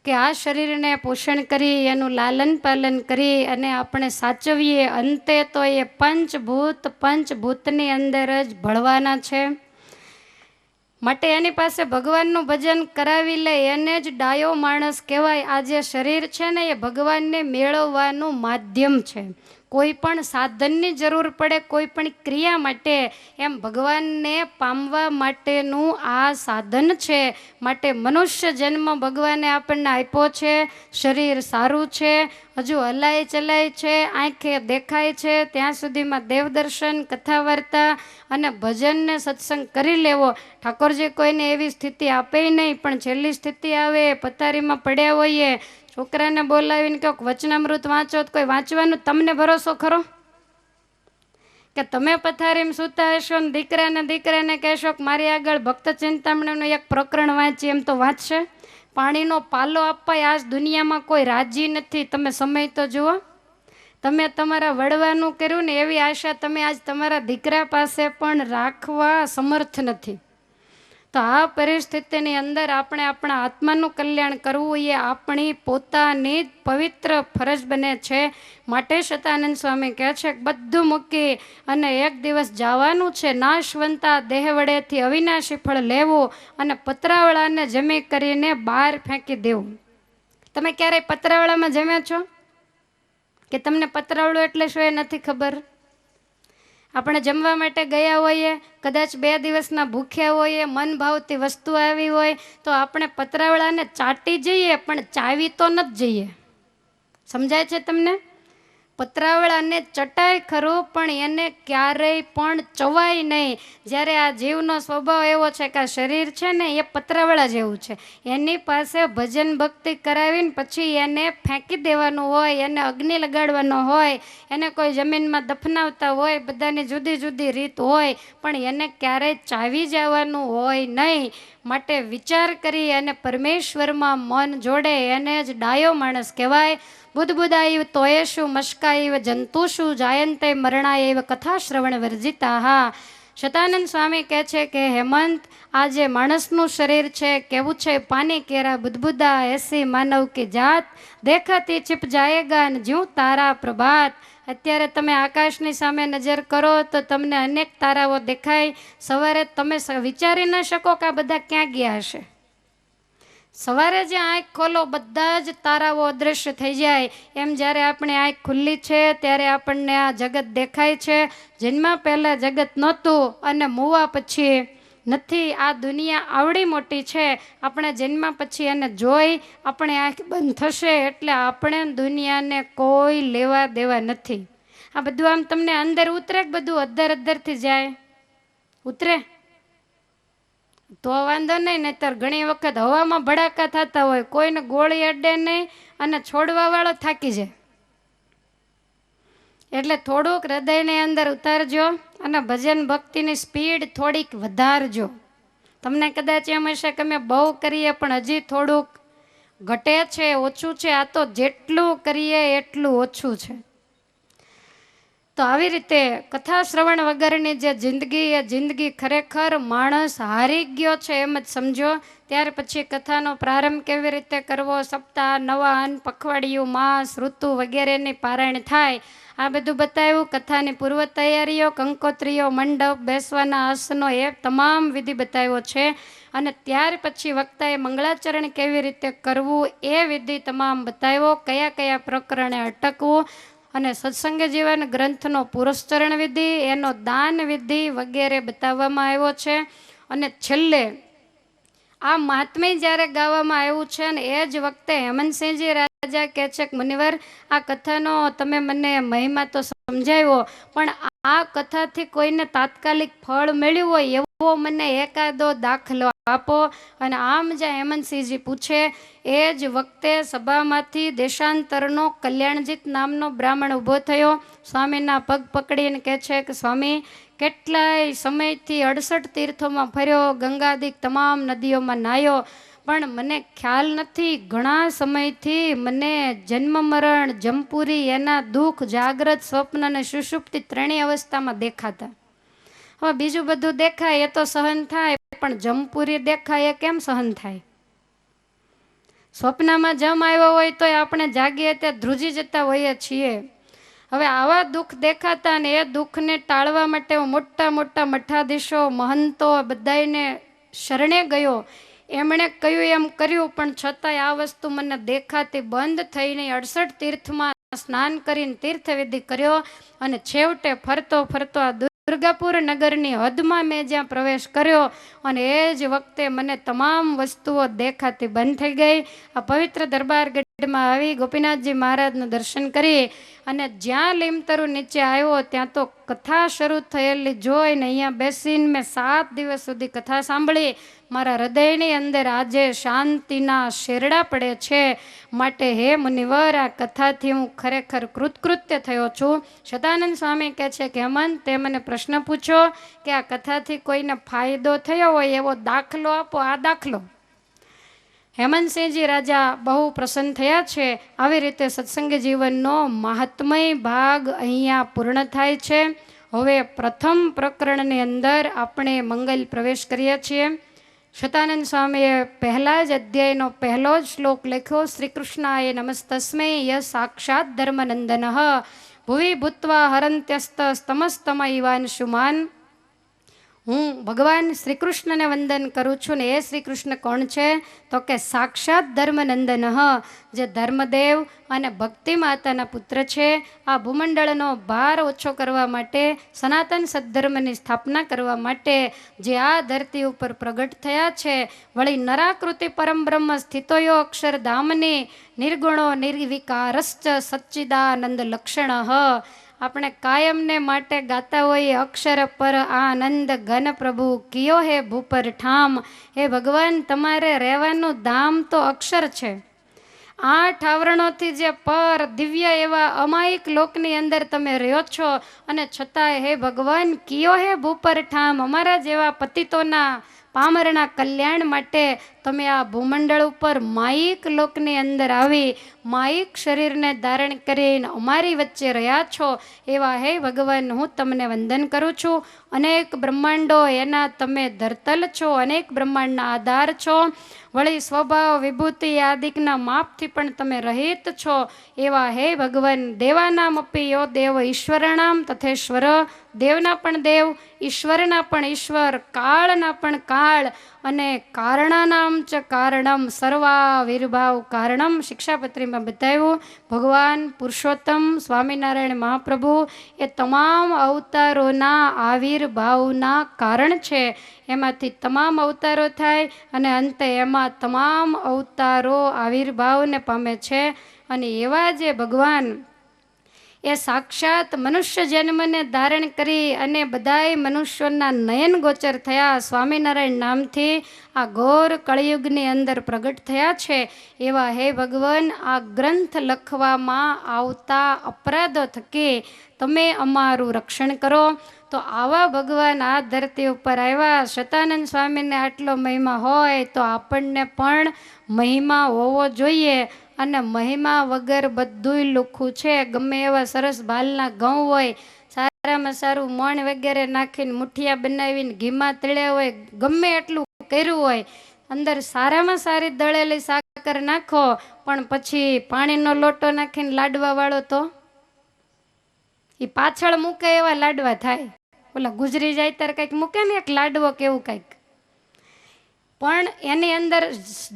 કે આ શરીરને પોષણ કરી એનું લાલન પાલન કરી અને આપણે સાચવીએ, અંતે તો એ પંચભૂતની અંદર જ ભળવાના છે. માટે એની પાસે ભગવાનનું ભજન કરાવી લે એને જ ડાયો માણસ કહેવાય. આ જે શરીર છે ને એ ભગવાનને મેળવવાનું માધ્યમ છે. કોઈ પણ સાધનની જરૂર પડે કોઈ પણ ક્રિયા માટે, એમ ભગવાનને પામવા માટેનું આ સાધન છે. માટે મનુષ્ય જન્મ ભગવાને આપણને આપ્યો છે. શરીર સારું છે, હજુ હલાય ચલાય છે, આંખે દેખાય છે, ત્યાં સુધીમાં દેવદર્શન, કથા વાર્તા અને ભજનને સત્સંગ કરી લેવો. ઠાકોરજી કોઈને એવી સ્થિતિ આપે નહીં, પણ છેલ્લી સ્થિતિ આવે પથારીમાં પડ્યા હોઈએ, છોકરાને બોલાવીને કહો વચનામૃત વાંચો, તો કોઈ વાંચવાનું તમને ભરોસો ખરો કે તમે પથારીમાં સૂતા હશો ને દીકરાને કહેશો કે મારી આગળ ભક્ત ચિંતામણીનું એક પ્રકરણ વાંચી, એમ તો વાંચશે? પાણીનો પાલો આપવા આજ દુનિયામાં કોઈ રાજી નથી. તમે સમય તો જુઓ. તમે તમારા વડવાનું કર્યું ને એવી આશા તમે આજ તમારા દીકરા પાસે પણ રાખવા સમર્થ નથી. તો આ પરિસ્થિતિની અંદર આપણે આપણા આત્માનું કલ્યાણ કરવું એ આપણી પોતાની જ પવિત્ર ફરજ બને છે. માટે શતાનંદ સ્વામી કહે છે કે બધું મૂકી અને એક દિવસ જવાનું છે. નાશવંતા દેહ વડેથી અવિનાશી ફળ લેવું અને પતરાવળાને જમી કરીને બહાર ફેંકી દેવું. તમે ક્યારેય પતરાવળામાં જમ્યા છો કે તમને પતરાવળું એટલે શું એ નથી ખબર? આપણે જમવા માટે ગયા હોઈએ, કદાચ 2 દિવસના ભૂખ્યા હોઈએ, મન ભાવતી વસ્તુ આવી હોય તો આપણે પતરાવળાને ચાટી જઈએ પણ ચાવી તો નથી જઈએ. સમજાય છે તમને? પતરાવળાને ચટાય ખરું પણ એને ક્યારેય પણ ચવાય નહીં. જ્યારે આ જીવનો સ્વભાવ એવો છે કે આ શરીર છે ને એ પતરાવળા જેવું છે. એની પાસે ભજન ભક્તિ કરાવીને પછી એને ફેંકી દેવાનું હોય, એને અગ્નિ લગાડવાનો હોય, એને કોઈ જમીનમાં દફનાવતા હોય, બધાની જુદી જુદી રીત હોય, પણ એને ક્યારેય ચાવી જવાનું હોય નહીં. માટે વિચાર કરી અને પરમેશ્વરમાં મન જોડે એને જ ડાયો માણસ કહેવાય. બુદ્ધબુદાઈવ તોયેશુ મસ્કાઈવ જંતુષુ જાયંતે મરણાએવ કથા શ્રવણ વર્જિતા. હા, શતાનંદ સ્વામી કહે છે કે હેમંત, આ જે માણસનું શરીર છે કેવું છે? પાની કેરા બુદ્ધબુદા એસી માનવ કી જાત, દેખાતી ચિપ જાયેગા ને જ્યું તારા પ્રભાત. અત્યારે તમે આકાશની સામે નજર કરો તો તમને અનેક તારાઓ દેખાય. સવારે તમે વિચારી ન શકો કે આ બધા ક્યાં ગયા હશે. સવારે જે આંખ ખોલો બધા જ તારાઓ અદૃશ્ય થઈ જાય. એમ જ્યારે આપણે આંખ ખુલ્લી છે ત્યારે આપણને આ જગત દેખાય છે. જન્મ પહેલાં જગત નહોતું અને મૂવા પછી નથી. આ દુનિયા આવડી મોટી છે. આપણે જન્મ પછી એને જોઈ આપણે આંખ બંધ થશે એટલે આપણે દુનિયાને કોઈ લેવા દેવા નથી. આ બધું આમ તમને અંદર ઉતરે કે બધું અદ્ધરથી જાય? ઉતરે તો વાંધો નહીં, નહીતર ઘણી વખત હવામાં ભડાકા થતા હોય, કોઈને ગોળી અડે નહીં અને છોડવા વાળો થાકી જાય. એટલે થોડુંક હૃદયની અંદર ઉતારજો અને ભજન ભક્તિની સ્પીડ થોડીક વધારજો. તમને કદાચ એમ હશે કે અમે બહુ કરીએ પણ હજી થોડુંક ઘટે છે, ઓછું છે. આ તો જેટલું કરીએ એટલું ઓછું છે. તો આવી રીતે કથા શ્રવણ વગરની જે જિંદગી એ જિંદગી ખરેખર માણસ હારી ગયો છે એમ જ સમજો. ત્યાર પછી કથાનો પ્રારંભ કેવી રીતે કરવો, સપ્તાહ, નવાન, પખવાડિયું, માસ, ઋતુ વગેરેની પારાયણ થાય આ બધું બતાવ્યું. કથાની પૂર્વ તૈયારીઓ, કંકોત્રીઓ, મંડપ, બેસવાના આસનો એ તમામ વિધિ બતાવ્યો છે. અને ત્યાર પછી વક્તાએ મંગળાચરણ કેવી રીતે કરવું એ વિધિ તમામ બતાવ્યો, કયા કયા પ્રકરણે અટકવું, અને સત્સંગ જીવન ગ્રંથનો પુરસ્ચરણ વિધિ, એનો દાન વિધિ વગેરે બતાવવામાં આવ્યો છે. અને છેલ્લે આ મહાત્મ્ય જ્યારે ગાવામાં આવ્યું છે ને એ જ વખતે હેમંતસિંહજી રાજા કહે છે કે મુનિવર, આ કથાનો તમે મને મહિમા તો સમજાવ્યો, પણ આ કથાથી કોઈને તાત્કાલિક ફળ મળ્યું હોય એવો મને એકાદો દાખલો આપો. અને આમ જ્યાં હેમંતસિંહજી પૂછે એ જ વખતે સભામાંથી દેશાંતરનો કલ્યાણજીત નામનો બ્રાહ્મણ ઊભો થયો, સ્વામીના પગ પકડીને કહે છે કે સ્વામી, કેટલાય સમયથી 68 તીર્થોમાં ફર્યો, ગંગાદિક તમામ નદીઓમાં નાહ્યો, પણ મને ખ્યાલ નથી, ઘણા સમયથી મને જન્મ મરણ જમપુરી એના દુઃખ જાગ્રત સ્વપ્ન અને સુષુપ્તિ ત્રણેય અવસ્થામાં દેખાતા. હવે બીજું બધું દેખાય એ તો સહન થાય, પણ જમપુરી દેખાય એ કેમ સહન થાય? સ્વપ્નમાં જમ આવ્યો હોય તો આપણે જાગીએ ત્યાં ધ્રુજી જતા હોઈએ છીએ. હવે આવા દુઃખ દેખાતા ને એ દુઃખને ટાળવા માટે હું મોટા મોટા મઠાધીશો મહંતો બધાને શરણે ગયો, એમણે કહ્યું એમ કર્યું, પણ છતાંય આ વસ્તુ મને દેખાતી બંધ થઈને 68 તીર્થમાં સ્નાન કરીને તીર્થવિધિ કર્યો, અને છેવટે ફરતો ફરતો આ દુર્ગાપુર નગરની હદમાં મેં જ્યાં પ્રવેશ કર્યો અને એ જ વખતે મને તમામ વસ્તુઓ દેખાતી બંધ થઈ ગઈ. આ પવિત્ર દરબાર ગઢમાં આવી ગોપીનાથજી મહારાજનું દર્શન કરી અને જ્યાં લીમતરુ નીચે આવ્યો ત્યાં તો કથા શરૂ થયેલી જોઈને અહીંયા બેસીને મેં 7 દિવસ સુધી કથા સાંભળી. મારા હૃદયની અંદર આજે શાંતિના શેરડા પડે છે. માટે હે મુનિવર, આ કથાથી હું ખરેખર કૃતકૃત્ય થયો છું. સદાનંદ સ્વામી કહે છે કે હેમંત, તે મને પ્રશ્ન પૂછો કે આ કથાથી કોઈને ફાયદો થયો હોય એવો દાખલો આપો. આ દાખલો. હેમંતસિંહજી રાજા બહુ પ્રસન્ન થયા છે. આવી રીતે સત્સંગ જીવનનો મહાત્મય ભાગ અહીંયા પૂર્ણ થાય છે. હવે પ્રથમ પ્રકરણની અંદર આપણે મંગલ પ્રવેશ કરીએ છીએ. સતાનંદ સ્વામીએ પહેલા જ અધ્યાયનો પહેલો જ શ્લોક લખ્યો, શ્રી કૃષ્ણાય નમસ્તસ્મૈ ય સાક્ષાત ધર્મનંદન ભુવિ ભૂત્વા હરંત્યસ્ત સ્તમસ્તમૈવાન શુમાન. હું ભગવાન શ્રી કૃષ્ણને વંદન કરું છું ને એ શ્રી કૃષ્ણ કોણ છે? તો કે સાક્ષાત ધર્મનંદન, જે ધર્મદેવ અને ભક્તિ માતાના પુત્ર છે. આ ભૂમંડળનો ભાર ઓછો કરવા માટે, સનાતન સદ્ધર્મની સ્થાપના કરવા માટે જે આ ધરતી ઉપર પ્રગટ થયા છે. વળી નરાકૃતિ પરમ બ્રહ્મ સ્થિતોયો અક્ષરધામની નિર્ગુણો નિર્વિકારશ્ચ સચ્ચિદાનંદ લક્ષણ. આપણે કાયમને માટે ગાતા હોઈએ, અક્ષર પર આનંદ ઘન પ્રભુ કિયો હે ભૂપર ઠામ. હે ભગવાન, તમારે રહેવાનું ધામ તો અક્ષર છે. 8 આવરણોથી જે પર દિવ્ય એવા અમાયિક લોકની અંદર તમે રહ્યો છો, અને છતાંય હે ભગવાન કિયો હે ભૂપર ઠામ, અમારા જેવા પતિતોના પામરના કલ્યાણ માટે તમે આ ભૂમંડળ ઉપર માયિક લોકની અંદર આવી માયિક શરીરને ધારણ કરીને અમારી વચ્ચે રહ્યા છો. એવા હે ભગવાન, હું તમને વંદન કરું છું. અનેક બ્રહ્માંડો એના તમે ધરતલ છો, અનેક બ્રહ્માંડના આધાર છો. વળી સ્વભાવ વિભૂતિ આદિકના માપથી પણ તમે રહિત છો. એવા હે ભગવાન, દેવાનામ અપી યો દેવ ઈશ્વરણામ તથેશ્વર, દેવના પણ દેવ, ઈશ્વરના પણ ઈશ્વર, કાળના પણ કાળ, અને કારણાનામ ચ કારણમ સર્વાવિર્ભાવ કારણમ. શિક્ષાપત્રીમાં બતાવ્યું ભગવાન પુરુષોત્તમ સ્વામિનારાયણ મહાપ્રભુ એ તમામ અવતારોના આવિર્ભાવના કારણ છે. એમાંથી તમામ અવતારો થાય અને અંતે એમાં તમામ અવતારો આવિર્ભાવને પામે છે. અને એવા જે ભગવાન એ સાક્ષાત મનુષ્ય જન્મને ધારણ કરી અને બધાય મનુષ્યોના નયન ગોચર થયા, સ્વામિનારાયણ નામથી આ ઘોર કળિયુગની અંદર પ્રગટ થયા છે. એવા હે ભગવાન, આ ગ્રંથ લખવામાં આવતા અપરાધો થકી તમે અમારું રક્ષણ કરો. તો આવા ભગવાન આ ધરતી ઉપર આવ્યા. સતાનંદ સ્વામીને આટલો મહિમા હોય તો આપણને પણ મહિમા હોવો જોઈએ. અને મહિમા વગર બધુંય લુખ્ખું છે. ગમે એવા સરસ ભાલના ઘઉં હોય, સારામાં સારું મોણ વગેરે નાખીને મુઠિયા બનાવીને ઘીમાં તળ્યા હોય, ગમે એટલું કર્યું હોય, અંદર સારામાં સારી દળેલી સાકર નાખો, પણ પછી પાણીનો લોટો નાખીને લાડવા વાળો તો એ પાછળ મૂકે એવા લાડવા થાય. ઓલા ગુજરી જાય ત્યારે કંઈક મૂકે ને એક લાડવો કેવું કંઈક. પણ એની અંદર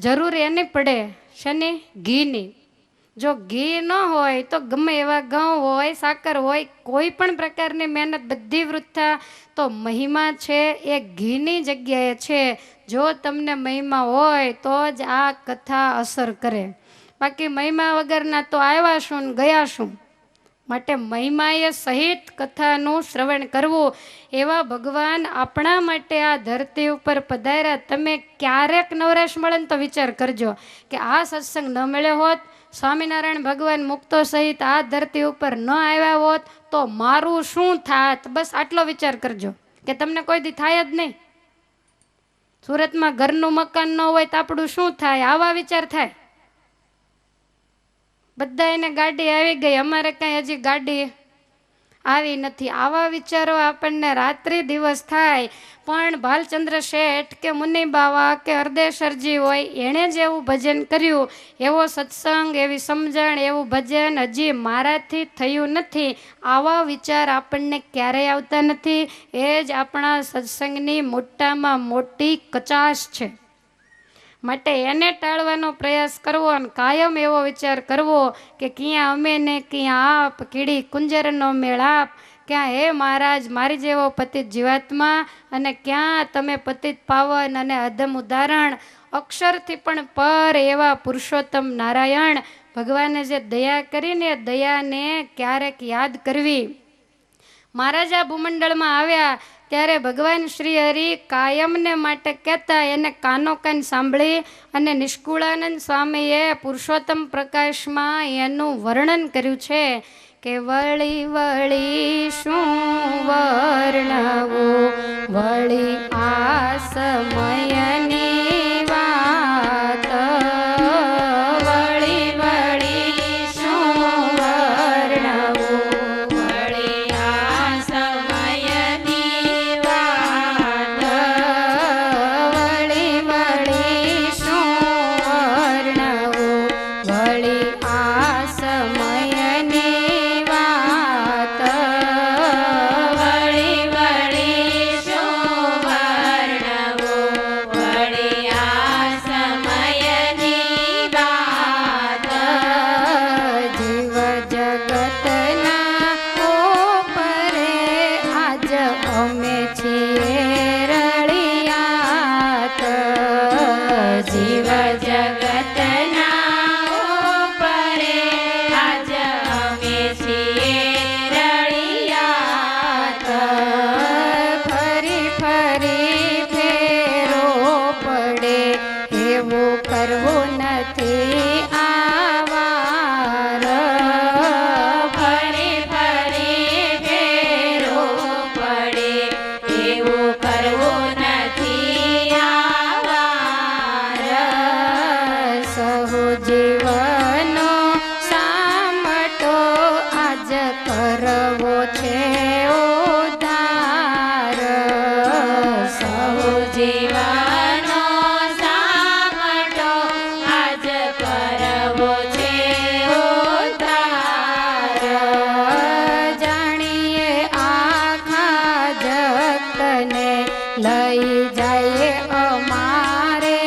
જરૂર એની પડે શેની? ઘીની. જો ઘી ન હોય તો ગમે એવા ઘઉં હોય, સાકર હોય, કોઈ પણ પ્રકારની મહેનત બધી વૃથા. તો મહિમા છે એ ઘીની જગ્યાએ છે. જો તમને મહિમા હોય તો જ આ કથા અસર કરે, બાકી મહિમા વગરના તો આવ્યા શું ને ગયા શું. માટે મહિમાએ સહિત કથાનું શ્રવણ કરવું. એવા ભગવાન આપણા માટે આ ધરતી ઉપર પધાર્યા. તમે ક્યારેક નવરાશ મળે ને તો વિચાર કરજો કે આ સત્સંગ ન મળ્યો હોત, સ્વામિનારાયણ ભગવાન મુક્તો સહિત આ ધરતી ઉપર ન આવ્યા હોત તો મારું શું થાત. બસ આટલો વિચાર કરજો કે તમને કોઈ દી થાય જ નહીં. સુરતમાં ઘરનું મકાન ન હોય તો આપણું શું થાય, આવા વિચાર થાય. બધા એને ગાડી આવી ગઈ, અમારે કાંઈ હજી ગાડી આવી નથી. આવા વિચારો આપણને રાત્રિ દિવસ થાય. પણ ભાલચંદ્ર શેઠ કે મુનિ બાવા કે હરદેશરજી હોય, એણે જ એવું ભજન કર્યું, એવો સત્સંગ, એવી સમજણ, એવું ભજન હજી મારાથી થયું નથી. આવા વિચાર આપણને ક્યારેય આવતા નથી. એ જ આપણા સત્સંગની મોટામાં મોટી કચાશ છે. માટે એને ટાળવાનો પ્રયાસ કરવો અને કાયમ એવો વિચાર કરવો કે ક્યાં અમે ને ક્યાં આપ, કીડી કુંજરનો મેળાપ. ક્યાં હે મહારાજ મારી જેવો પતિત જીવાત્મા, અને ક્યાં તમે પતિત પાવન અને અધમ ઉદાહરણ, અક્ષરથી પણ પર એવા પુરુષોત્તમ નારાયણ. ભગવાને જે દયા કરીને દયાને ક્યારેક યાદ કરવી. મહારાજ આ ભૂમંડળમાં આવ્યા ત્યારે ભગવાન શ્રી હરિ કાયમને માટે કહેતા, એને કાનો કાન સાંભળી અને નિષ્કુળાનંદ સ્વામીએ પુરુષોત્તમ પ્રકાશમાં એનું વર્ણન કર્યું છે કે વળી વળી શું વર્ણવું, વળી આ સમયની વાત. વળી વળી શું વર્ણવું, વળી આ સમયની વાત. વળી વળી શું વર્ણવું, વળી આ સમયની વાત. વળી વળી શું વર્ણવું, વળી આ સમયની વાત. જીવ જગતના ઉપરે આજ અમે છીએ રળિયાત. જીવ જગતના ઉપરે આજ અમે છીએ રળિયાત. ફરી ફરી ફેરો પડે એવું કરવું નથી આવાર. ફરી ફરી ફેરો પડે એવું કરવું નથી આવાર. સહુ જીવનો સામટો આજ કરવો છે ઉદ્ધાર. સહુ જીવનો સામટો આજ કરવો છે ઉદ્ધાર. જાણીએ આખા જગતને લઈ જઈએ અમારે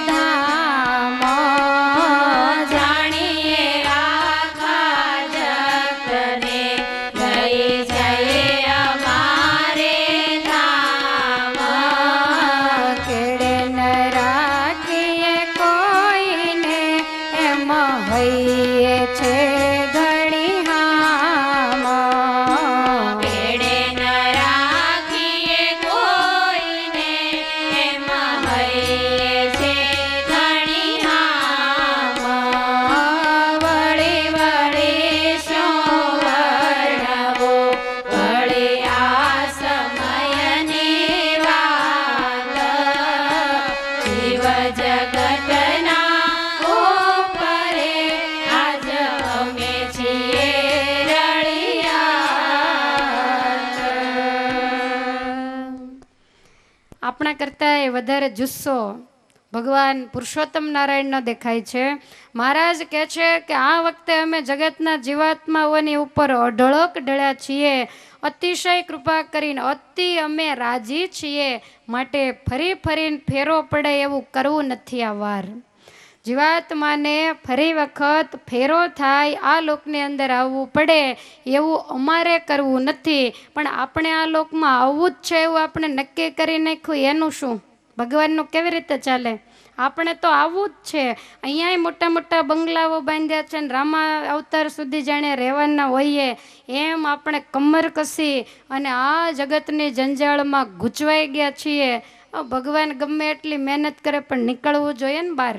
ધામ. જાણીએ આખા જગતને લઈ જઈએ અમારે ધામ. કેડે ન રાખીએ કોઈને એમ હૈયે છે ઘણી હામ. કેડે ન રાખીએ કોઈને એમ હૈયે છે ઘણી હામ. વળી વળી શું વર્ણવું, વળી આ સમયની વાત. જીવ જગતના ઉપરે આજ અમે છીએ રળિયાત. આપણા કરતાં એ વધારે જુસ્સો ભગવાન પુરુષોત્તમ નારાયણનો દેખાય છે. મહારાજ કહે છે કે આ વખતે અમે જગતના જીવાત્માઓની ઉપર અઢળક ઢળ્યા છીએ, અતિશય કૃપા કરીને અતિ અમે રાજી છીએ, માટે ફરી ફરીને ફેરો પડે એવું કરવું નથી. આ વાર જીવાત્માને ફરી વખત ફેરો થાય, આ લોકની અંદર આવવું પડે એવું અમારે કરવું નથી. પણ આપણે આ લોકમાં આવવું જ છે એવું આપણે નક્કી કરી નાખ્યું, એનું શું? ભગવાનનું કેવી રીતે ચાલે? આપણે તો આવવું જ છે. અહીંયા મોટા મોટા બંગલાઓ બાંધ્યા છે ને રામા અવતાર સુધી જાણે રહેવાના હોઈએ એમ આપણે કમર કસી અને આ જગતની જંજાળમાં ગૂંચવાઈ ગયા છીએ. ભગવાન ગમે એટલી મહેનત કરે પણ નીકળવું જોઈએ ને બહાર.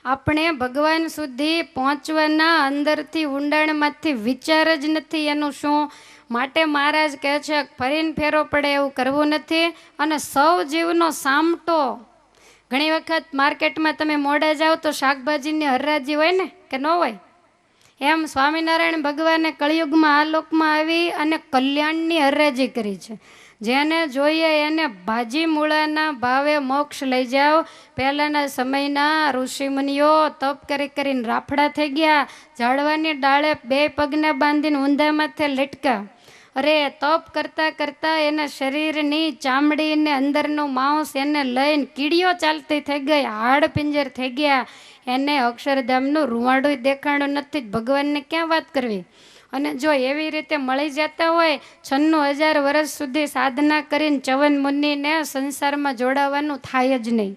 આપણે ભગવાન સુધી પહોંચવાના અંદરથી ઊંડાણમાંથી વિચાર જ નથી, એનું શું? માટે મહારાજ કહે છે ફરીને ફેરો પડે એવું કરવું નથી. અને સૌ જીવનો સામટો, ઘણી વખત માર્કેટમાં તમે મોડા જાઓ તો શાકભાજીની હરાજી હોય ને કે ન હોય? એમ સ્વામિનારાયણ ભગવાને કળિયુગમાં આ લોકમાં આવી અને કલ્યાણની હરાજી કરી છે. જેને જોઈએ એને ભાજી મૂળાના ભાવે મોક્ષ લઈ જાઓ. પહેલાંના સમયના ઋષિમુનિઓ તપ કરી કરીને રાફડા થઈ ગયા, ઝાડવાની ડાળે બે પગને બાંધીને ઊંધા માથે લટકા. અરે તપ કરતાં કરતાં એના શરીરની ચામડીને અંદરનું માંસ એને લઈને કીડીઓ ચાલતી થઈ ગઈ, હાડ પિંજર થઈ ગયા. એને અક્ષરધામનું રૂવાડું દેખાણું નથી, ભગવાનને ક્યાં વાત કરવી? અને જો એવી રીતે મળી જતા હોય 96,000 વર્ષ સુધી સાધના કરીને ચવન મુનિને સંસારમાં જોડાવાનું થાય જ નહીં.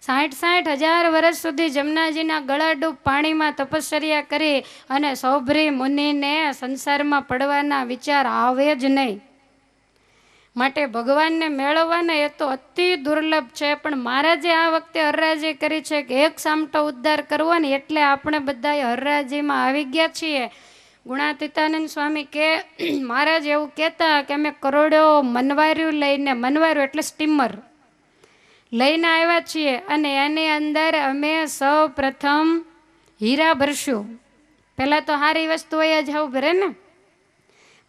60,000 વર્ષ સુધી જમનાજીના ગળાડૂબ પાણીમાં તપશ્ચર્યા કરી અને સૌભરી મુનિને સંસારમાં પડવાના વિચાર આવે જ નહીં. માટે ભગવાનને મેળવવાના એ તો અતિ દુર્લભ છે. પણ મહારાજે આ વખતે હરરાજી કરી છે કે એક સામટો ઉદ્ધાર કરવો ને એટલે આપણે બધા હરરાજીમાં આવી ગયા છીએ. ગુણાતીતાનંદ સ્વામી કે મહારાજ એવું કહેતા કે અમે કરોડો મનવાર્યું લઈને, મનવાર્યું એટલે સ્ટીમર લઈને આવ્યા છીએ અને એની અંદર અમે સૌ પ્રથમ હીરા ભરશું. પહેલાં તો સારી વસ્તુ હોય જ આવું ભરે ને.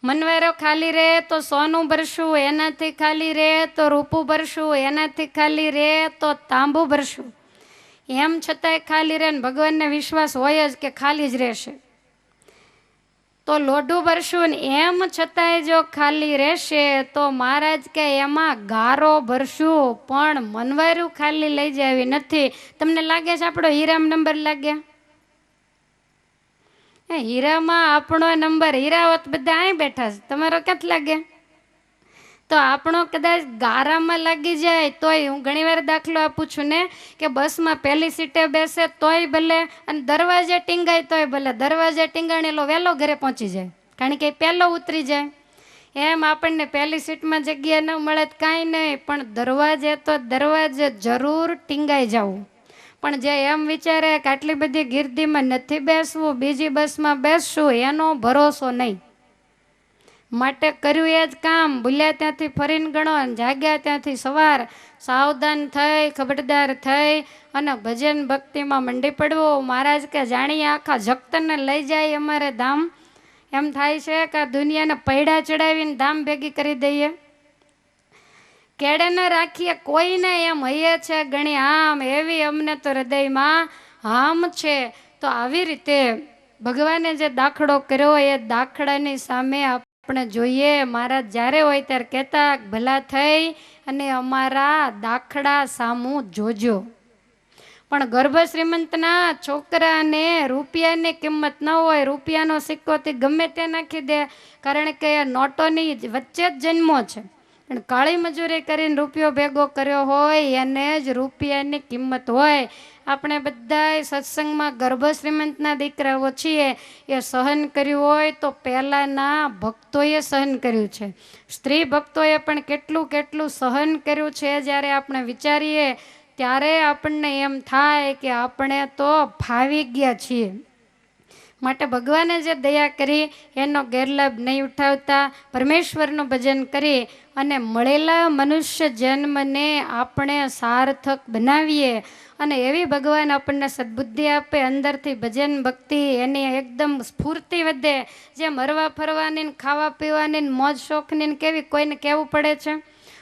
મનવારો ખાલી રહે તો સોનું ભરશું, એનાથી ખાલી રહે તો રૂપું ભરશું, એનાથી ખાલી રહે તો તાંબુ ભરશું. એમ છતાંય ખાલી રહે ને ભગવાનને વિશ્વાસ હોય જ કે ખાલી જ રહેશે તો લોઢું ભરશું. ને એમ છતાંય જો ખાલી રહેશે તો મહારાજ કે એમાં ગારો ભરશું, પણ મનવારું ખાલી લઈ જાવી નથી. તમને લાગે છે આપણો હીરામ નંબર લાગે? હીરામાં આપણો નંબર, હીરા હોત બધા અહીં બેઠા છે, તમારો ક્યાંથી લાગે? તો આપણો કદાચ ગારામાં લાગી જાય તોય, હું ઘણી વાર દાખલો આપું છું ને કે બસમાં પહેલી સીટે બેસે તોય ભલે અને દરવાજે ટીંગાય તોય ભલે. દરવાજે ટીંગાણેલો વહેલો ઘરે પહોંચી જાય કારણ કે પહેલો ઉતરી જાય. એમ આપણને પહેલી સીટમાં જગ્યા ન મળે તો કાંઈ નહીં, પણ દરવાજે તો દરવાજે જરૂર ટીંગાઈ જવું. પણ જે એમ વિચારે કે આટલી બધી ગીર્દીમાં નથી બેસવું, બીજી બસમાં બેસશું, એનો ભરોસો નહીં. માટે કર્યું એ જ કામ. ભૂલ્યા ત્યાંથી ફરીને ગણો, જાગ્યા ત્યાંથી સવાર. સાવધાન થઈ, ખબરદાર થઈ અને ભજન ભક્તિમાં મંડી પડવું. મહારાજ કે જાણીએ આખા જગતને લઈ જાય અમારે ધામ. એમ થાય છે કે આ દુનિયાને પૈડા ચડાવીને ધામ ભેગી કરી દઈએ. કેડે ન રાખીએ કોઈને, એમ હૈયે છે ગણી આમ, એવી અમને તો હૃદયમાં હામ છે. તો આવી રીતે ભગવાને જે દાખલો કર્યો એ દાખલાની સામે આપણે જોઈએ. મહારાજ જ્યારે હોય ત્યારે કહેતા ભલા થઈ અને અમારા દાખલા સામું જોજો. પણ ગર્ભ શ્રીમંતના છોકરાને રૂપિયાની કિંમત ન હોય, રૂપિયાનો સિક્કો તે ગમે તે નાખી દે, કારણ કે એ નોટોની વચ્ચે જ જન્મો છે. પણ કાળી મજૂરી કરીને રૂપિયો ભેગો કર્યો હોય એને જ રૂપિયાની કિંમત હોય. આપણે બધા સત્સંગમાં ગર્ભ શ્રીમંતના દીકરાઓ છીએ. એ સહન કર્યું હોય તો પહેલાંના ભક્તોએ સહન કર્યું છે. સ્ત્રી ભક્તોએ પણ કેટલું કેટલું સહન કર્યું છે. જ્યારે આપણે વિચારીએ ત્યારે આપણને એમ થાય કે આપણે તો ફાવી ગયા છીએ. માટે ભગવાને જે દયા કરી એનો ગેરલાભ નહીં ઉઠાવતા પરમેશ્વરનું ભજન કરી અને મળેલા મનુષ્ય જન્મને આપણે સાર્થક બનાવીએ. અને એવી ભગવાન આપણને સદબુદ્ધિ આપે, અંદરથી ભજન ભક્તિ એની એકદમ સ્ફૂર્તિ વધે. જે મરવા ફરવાની, ખાવા પીવાની, મોજ શોખની કેવી કોઈને કહેવું પડે છે?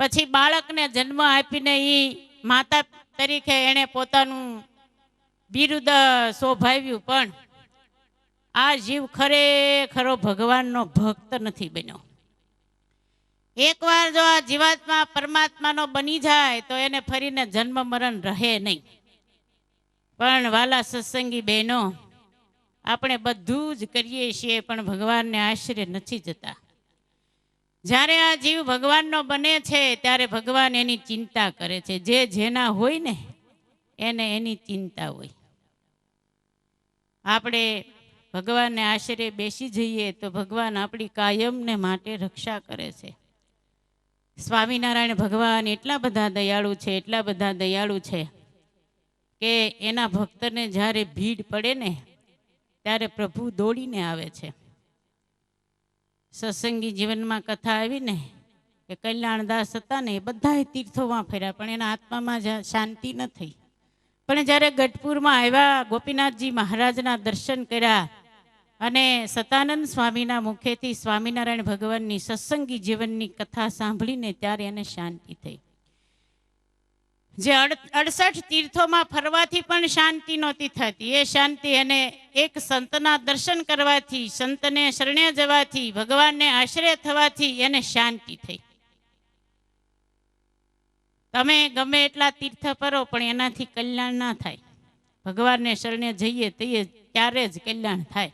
પછી બાળકને જન્મ આપીને એ માતા તરીકે એણે પોતાનું બિરુદ શોભાવ્યું, પણ આ જીવ ખરેખરો ભગવાનનો ભક્ત નથી બન્યો. એકવાર જો આ જીવાત્મા પરમાત્માનો બની જાય તો એને ફરીને જન્મ મરણ રહે નહીં. પણ વાલા સત્સંગી બહેનો, આપણે બધું જ કરીએ છીએ પણ ભગવાનને આશરે નથી જતા. જ્યારે આ જીવ ભગવાનનો બને છે ત્યારે ભગવાન એની ચિંતા કરે છે. જે જેના હોય ને એને એની ચિંતા હોય. આપણે ભગવાનને આશરે બેસી જઈએ તો ભગવાન આપણી કાયમને માટે રક્ષા કરે છે. સ્વામિનારાયણ ભગવાન એટલા બધા દયાળુ છે, એટલા બધા દયાળુ છે કે એના ભક્તને જ્યારે ભીડ પડે ને ત્યારે પ્રભુ દોડીને આવે છે. સત્સંગી જીવનમાં કથા આવી ને કે કલ્યાણદાસ હતા ને એ બધા તીર્થોમાં ફર્યા પણ એના આત્મામાં શાંતિ ન થઈ. પણ જ્યારે ગઢપુરમાં આવ્યા, ગોપીનાથજી મહારાજના દર્શન કર્યા અને સતાનંદ સ્વામીના મુખેથી સ્વામિનારાયણ ભગવાનની સત્સંગી જીવનની કથા સાંભળીને ત્યારે એને શાંતિ થઈ. જે 68 તીર્થોમાં ફરવાથી પણ શાંતિ નહોતી થતી, એ શાંતિ એને એક સંતના દર્શન કરવાથી, સંતને શરણે જવાથી, ભગવાનને આશ્રય થવાથી એને શાંતિ થઈ. તમે ગમે એટલા તીર્થ ફરો પણ એનાથી કલ્યાણ ના થાય. ભગવાનને શરણે જઈએ ત્યારે જ કલ્યાણ થાય.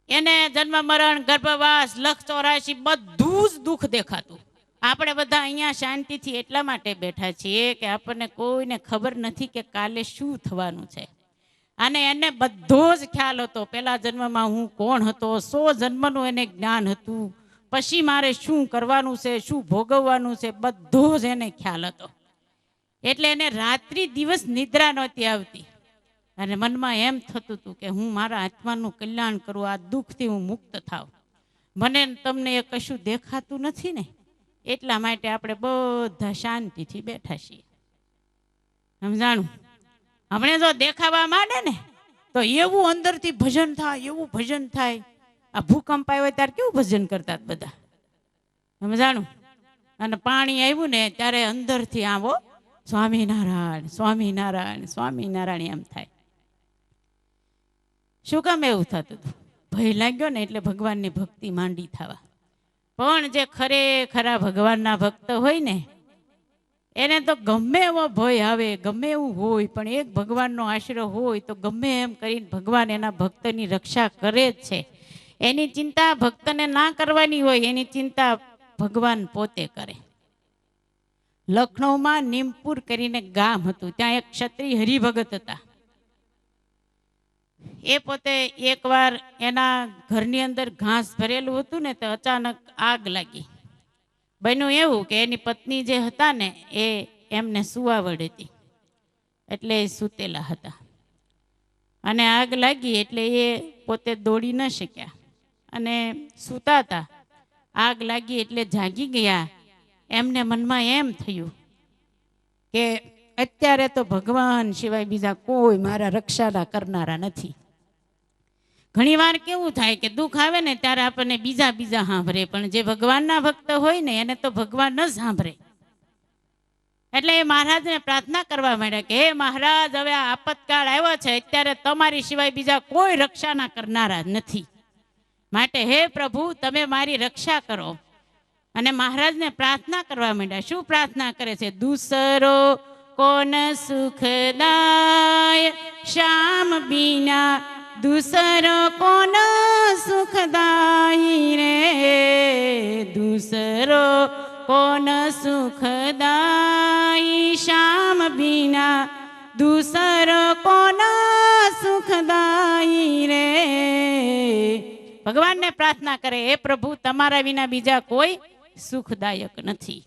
એને જન્મ મરણ, ગર્ભવાસ, 184 બધું જ દુઃખ દેખાતું. આપણે બધા અહીંયા શાંતિથી એટલા માટે બેઠા છીએ કે આપણને કોઈને ખબર નથી કે કાલે શું થવાનું છે. અને એને બધો જ ખ્યાલ હતો. પહેલા જન્મમાં હું કોણ હતો, 100 જન્મનું એને જ્ઞાન હતું. પછી મારે શું કરવાનું છે, શું ભોગવવાનું છે, બધો જ એને ખ્યાલ હતો. એટલે એને રાત્રિ દિવસ નિદ્રા નહોતી આવતી અને મનમાં એમ થતું હતું કે હું મારા આત્માનું કલ્યાણ કરું, આ દુઃખથી હું મુક્ત થાવ. મને તમને એ કશું દેખાતું નથી ને એટલા માટે આપણે બધા શાંતિથી બેઠા છીએ. સમજાણું? હમણાં જો દેખાવા માંડે ને તો એવું અંદરથી ભજન થાય, એવું ભજન થાય. આ ભૂકંપ આવ્યો ત્યારે કેવું ભજન કરતા બધા, સમજાણું? અને પાણી આવ્યું ને ત્યારે અંદરથી આવો સ્વામિનારાયણ સ્વામિનારાયણ સ્વામિનારાયણ એમ થાય. શું કામ એવું થતું હતું? ભય લાગ્યો ને એટલે ભગવાનની ભક્તિ માંડી થવા. પણ જે ખરેખરા ભગવાનના ભક્ત હોય ને એને તો ગમે એવો ભય આવે, ગમે એવું હોય, પણ એક ભગવાનનો આશરો હોય તો ગમે એમ કરીને ભગવાન એના ભક્તની રક્ષા કરે જ છે. એની ચિંતા ભક્તને ના કરવાની હોય, એની ચિંતા ભગવાન પોતે કરે. લખનૌમાં નીમપુર કરીને ગામ હતું, ત્યાં એક ક્ષત્રિય હરિભગત હતા. એ પોતે એકવાર એના ઘરની અંદર ઘાસ ભરેલું હતું ને તો અચાનક આગ લાગી. બન્યું એવું કે એની પત્ની જે હતા ને એ એમને સુવાવડ હતી, એટલે એ સૂતેલા હતા અને આગ લાગી એટલે એ પોતે દોડી ન શક્યા અને સૂતા હતા. આગ લાગી એટલે જાગી ગયા. એમને મનમાં એમ થયું કે અત્યારે તો ભગવાન સિવાય બીજા કોઈ મારા રક્ષાના કરનારા નથી. ઘણી વાર કેવું થાય કે દુઃખ આવે ને ત્યારે આપણને બીજા સાંભળે, પણ જે ભગવાનના ભક્ત હોય ને એને તો ભગવાન જ સાંભળે. એટલે એ મહારાજને પ્રાર્થના કરવા માંડ્યા કે હે મહારાજ, હવે આ આપતકાળ આવ્યો છે, અત્યારે તમારી સિવાય બીજા કોઈ રક્ષાના કરનારા નથી, માટે હે પ્રભુ તમે મારી રક્ષા કરો. અને મહારાજને પ્રાર્થના કરવા માંડ્યા. શું પ્રાર્થના કરે છે? દૂસરો કોન સુખદાય શ્યામ બીના, દૂસરો કોન સુખદાઈ રે, દૂસરો કોન સુખદાઈ શ્યામ બીના, દૂસરો કોન સુખદાઈ રે. ભગવાનને પ્રાર્થના કરે, હે પ્રભુ તમારા વિના બીજા કોઈ સુખદાયક નથી.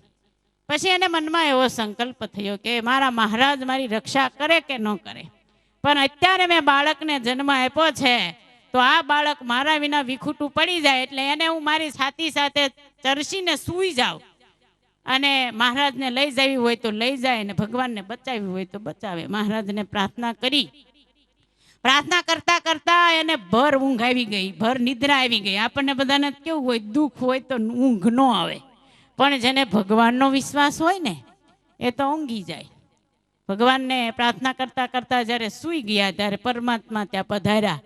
પછી એને મનમાં એવો સંકલ્પ થયો કે મારા મહારાજ મારી રક્ષા કરે કે ન કરે, પણ અત્યારે મેં બાળકને જન્મ આપ્યો છે તો આ બાળક મારા વિના વિખૂટું પડી જાય એટલે એને હું મારી છાતી સાથે ચરસીને સૂઈ જાઉં અને મહારાજને લઈ જવી હોય તો લઈ જાય ને ભગવાનને બચાવવી હોય તો બચાવે. મહારાજને પ્રાર્થના કરી. પ્રાર્થના કરતા કરતા એને ભર ઊંઘ આવી ગઈ, ભર નિદ્રા આવી ગઈ. આપણને બધાને કેવું હોય, દુઃખ હોય તો ઊંઘ ન આવે, પણ જેને ભગવાનનો વિશ્વાસ હોય ને એ તો ઊંઘી જાય. ભગવાનને પ્રાર્થના કરતા કરતા જ્યારે સૂઈ ગયા ત્યારે પરમાત્મા ત્યાં પધાર્યા.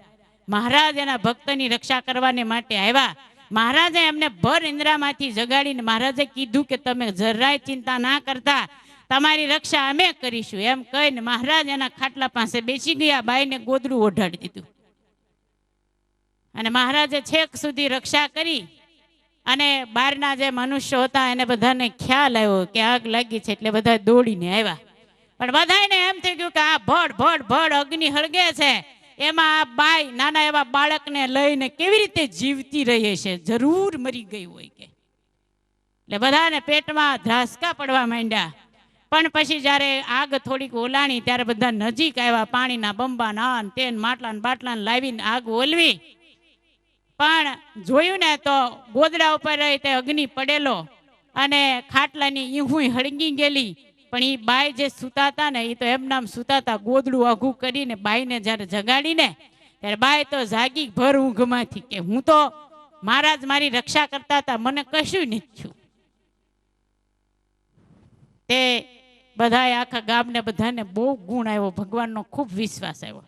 મહારાજ એના ભક્તની રક્ષા કરવાને માટે આવ્યા. મહારાજે એમને ભર ઇન્દ્રામાંથી જગાડીને મહારાજે કીધું કે તમે જરાય ચિંતા ના કરતા, તમારી રક્ષા અમે કરીશું. એમ કહીને મહારાજ એના ખાટલા પાસે બેસી ગયા, બાઈને ગોદડું ઓઢાડી દીધું અને મહારાજે છેક સુધી રક્ષા કરી. અને બહારના જે મનુષ્યો હતા એને બધાને ખ્યાલ આવ્યો કે આગ લાગી છે, એટલે બધા દોડીને આવ્યા. પણ બધાને એમ થઈ ગયું કે આ ભડ ભડ ભડ અગ્નિ હળગે છે, એમાં આ બાઈ નાના એવા બાળકને લઈને કેવી રીતે જીવતી રહી છે, જરૂર મરી ગઈ હોય કે. એટલે બધાને પેટમાં ધ્રાસકા પડવા માંડ્યા. પણ પછી જ્યારે આગ થોડીક ઓલાણી ત્યારે બધા નજીક આવ્યા, પાણીના બંબા ના તેન માટલા બાટલા લાવીને આગ ઓલવી. પણ જોયું ને તો ગોદડા ઉપર રહી તે અગ્નિ પડેલો અને ખાટલાની ઈહું હળગી ગયેલી. પણ એ બાઈ જે સૂતા હતા ને એ તો એમ નામ સૂતા હતા. ગોદડું આઘું કરીને બાઈને જ્યારે જગાડીને ત્યારે બાઈ તો જાગી ભર ઊંઘમાંથી કે હું તો મહારાજ મારી રક્ષા કરતા હતા, મને કશું નથી થયું. તે બધાએ આખા ગામને બધાને બહુ ગુણ આવ્યો, ભગવાનનો ખૂબ વિશ્વાસ આવ્યો.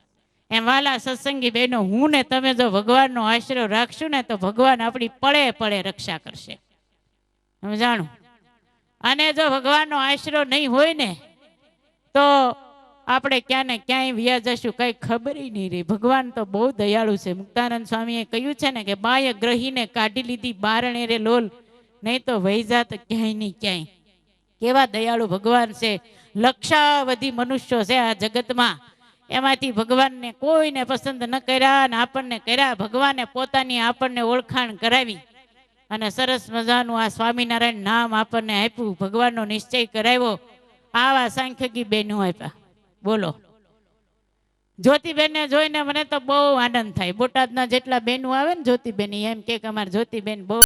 એમ વાલા સત્સંગી બહેનો, હું ને તમે જો ભગવાનનો આશરો રાખશું ને તો ભગવાન આપણી પળે પળે રક્ષા કરશે, સમજાણું. અને જો ભગવાનનો આશરો નહીં હોય ને તો આપણે ક્યાં ને ક્યાંય વ્યા જશું, કઈ ખબર નહીં રહી. ભગવાન તો બહુ દયાળુ છે. મુક્તાનંદ સ્વામીએ કહ્યું છે ને કે બાએ ગ્રહીને કાઢી લીધી બારણે રે લોલ, નહીં તો વહી જાત ક્યાંય નહીં ક્યાંય. કેવા દયાળુ ભગવાન છે. લક્ષાવધિ મનુષ્યો છે આ જગતમાં, એમાંથી ભગવાનને કોઈને પસંદ ન કર્યા અને આપણને કર્યા. ભગવાને પોતાની આપણને ઓળખાણ કરાવી અને સરસ મજાનું આ સ્વામિનારાયણ નામ આપણને આપ્યું, ભગવાનનો નિશ્ચય કરાવ્યો. આવા સાંખ્યકી બહેનો આપ્યા. બોલો, જ્યોતિબેનને જોઈને મને તો બહુ આનંદ થાય. બોટાદના જેટલા બહેનો આવે ને જ્યોતિબેન એમ કે અમારે જ્યોતિબેન બહુ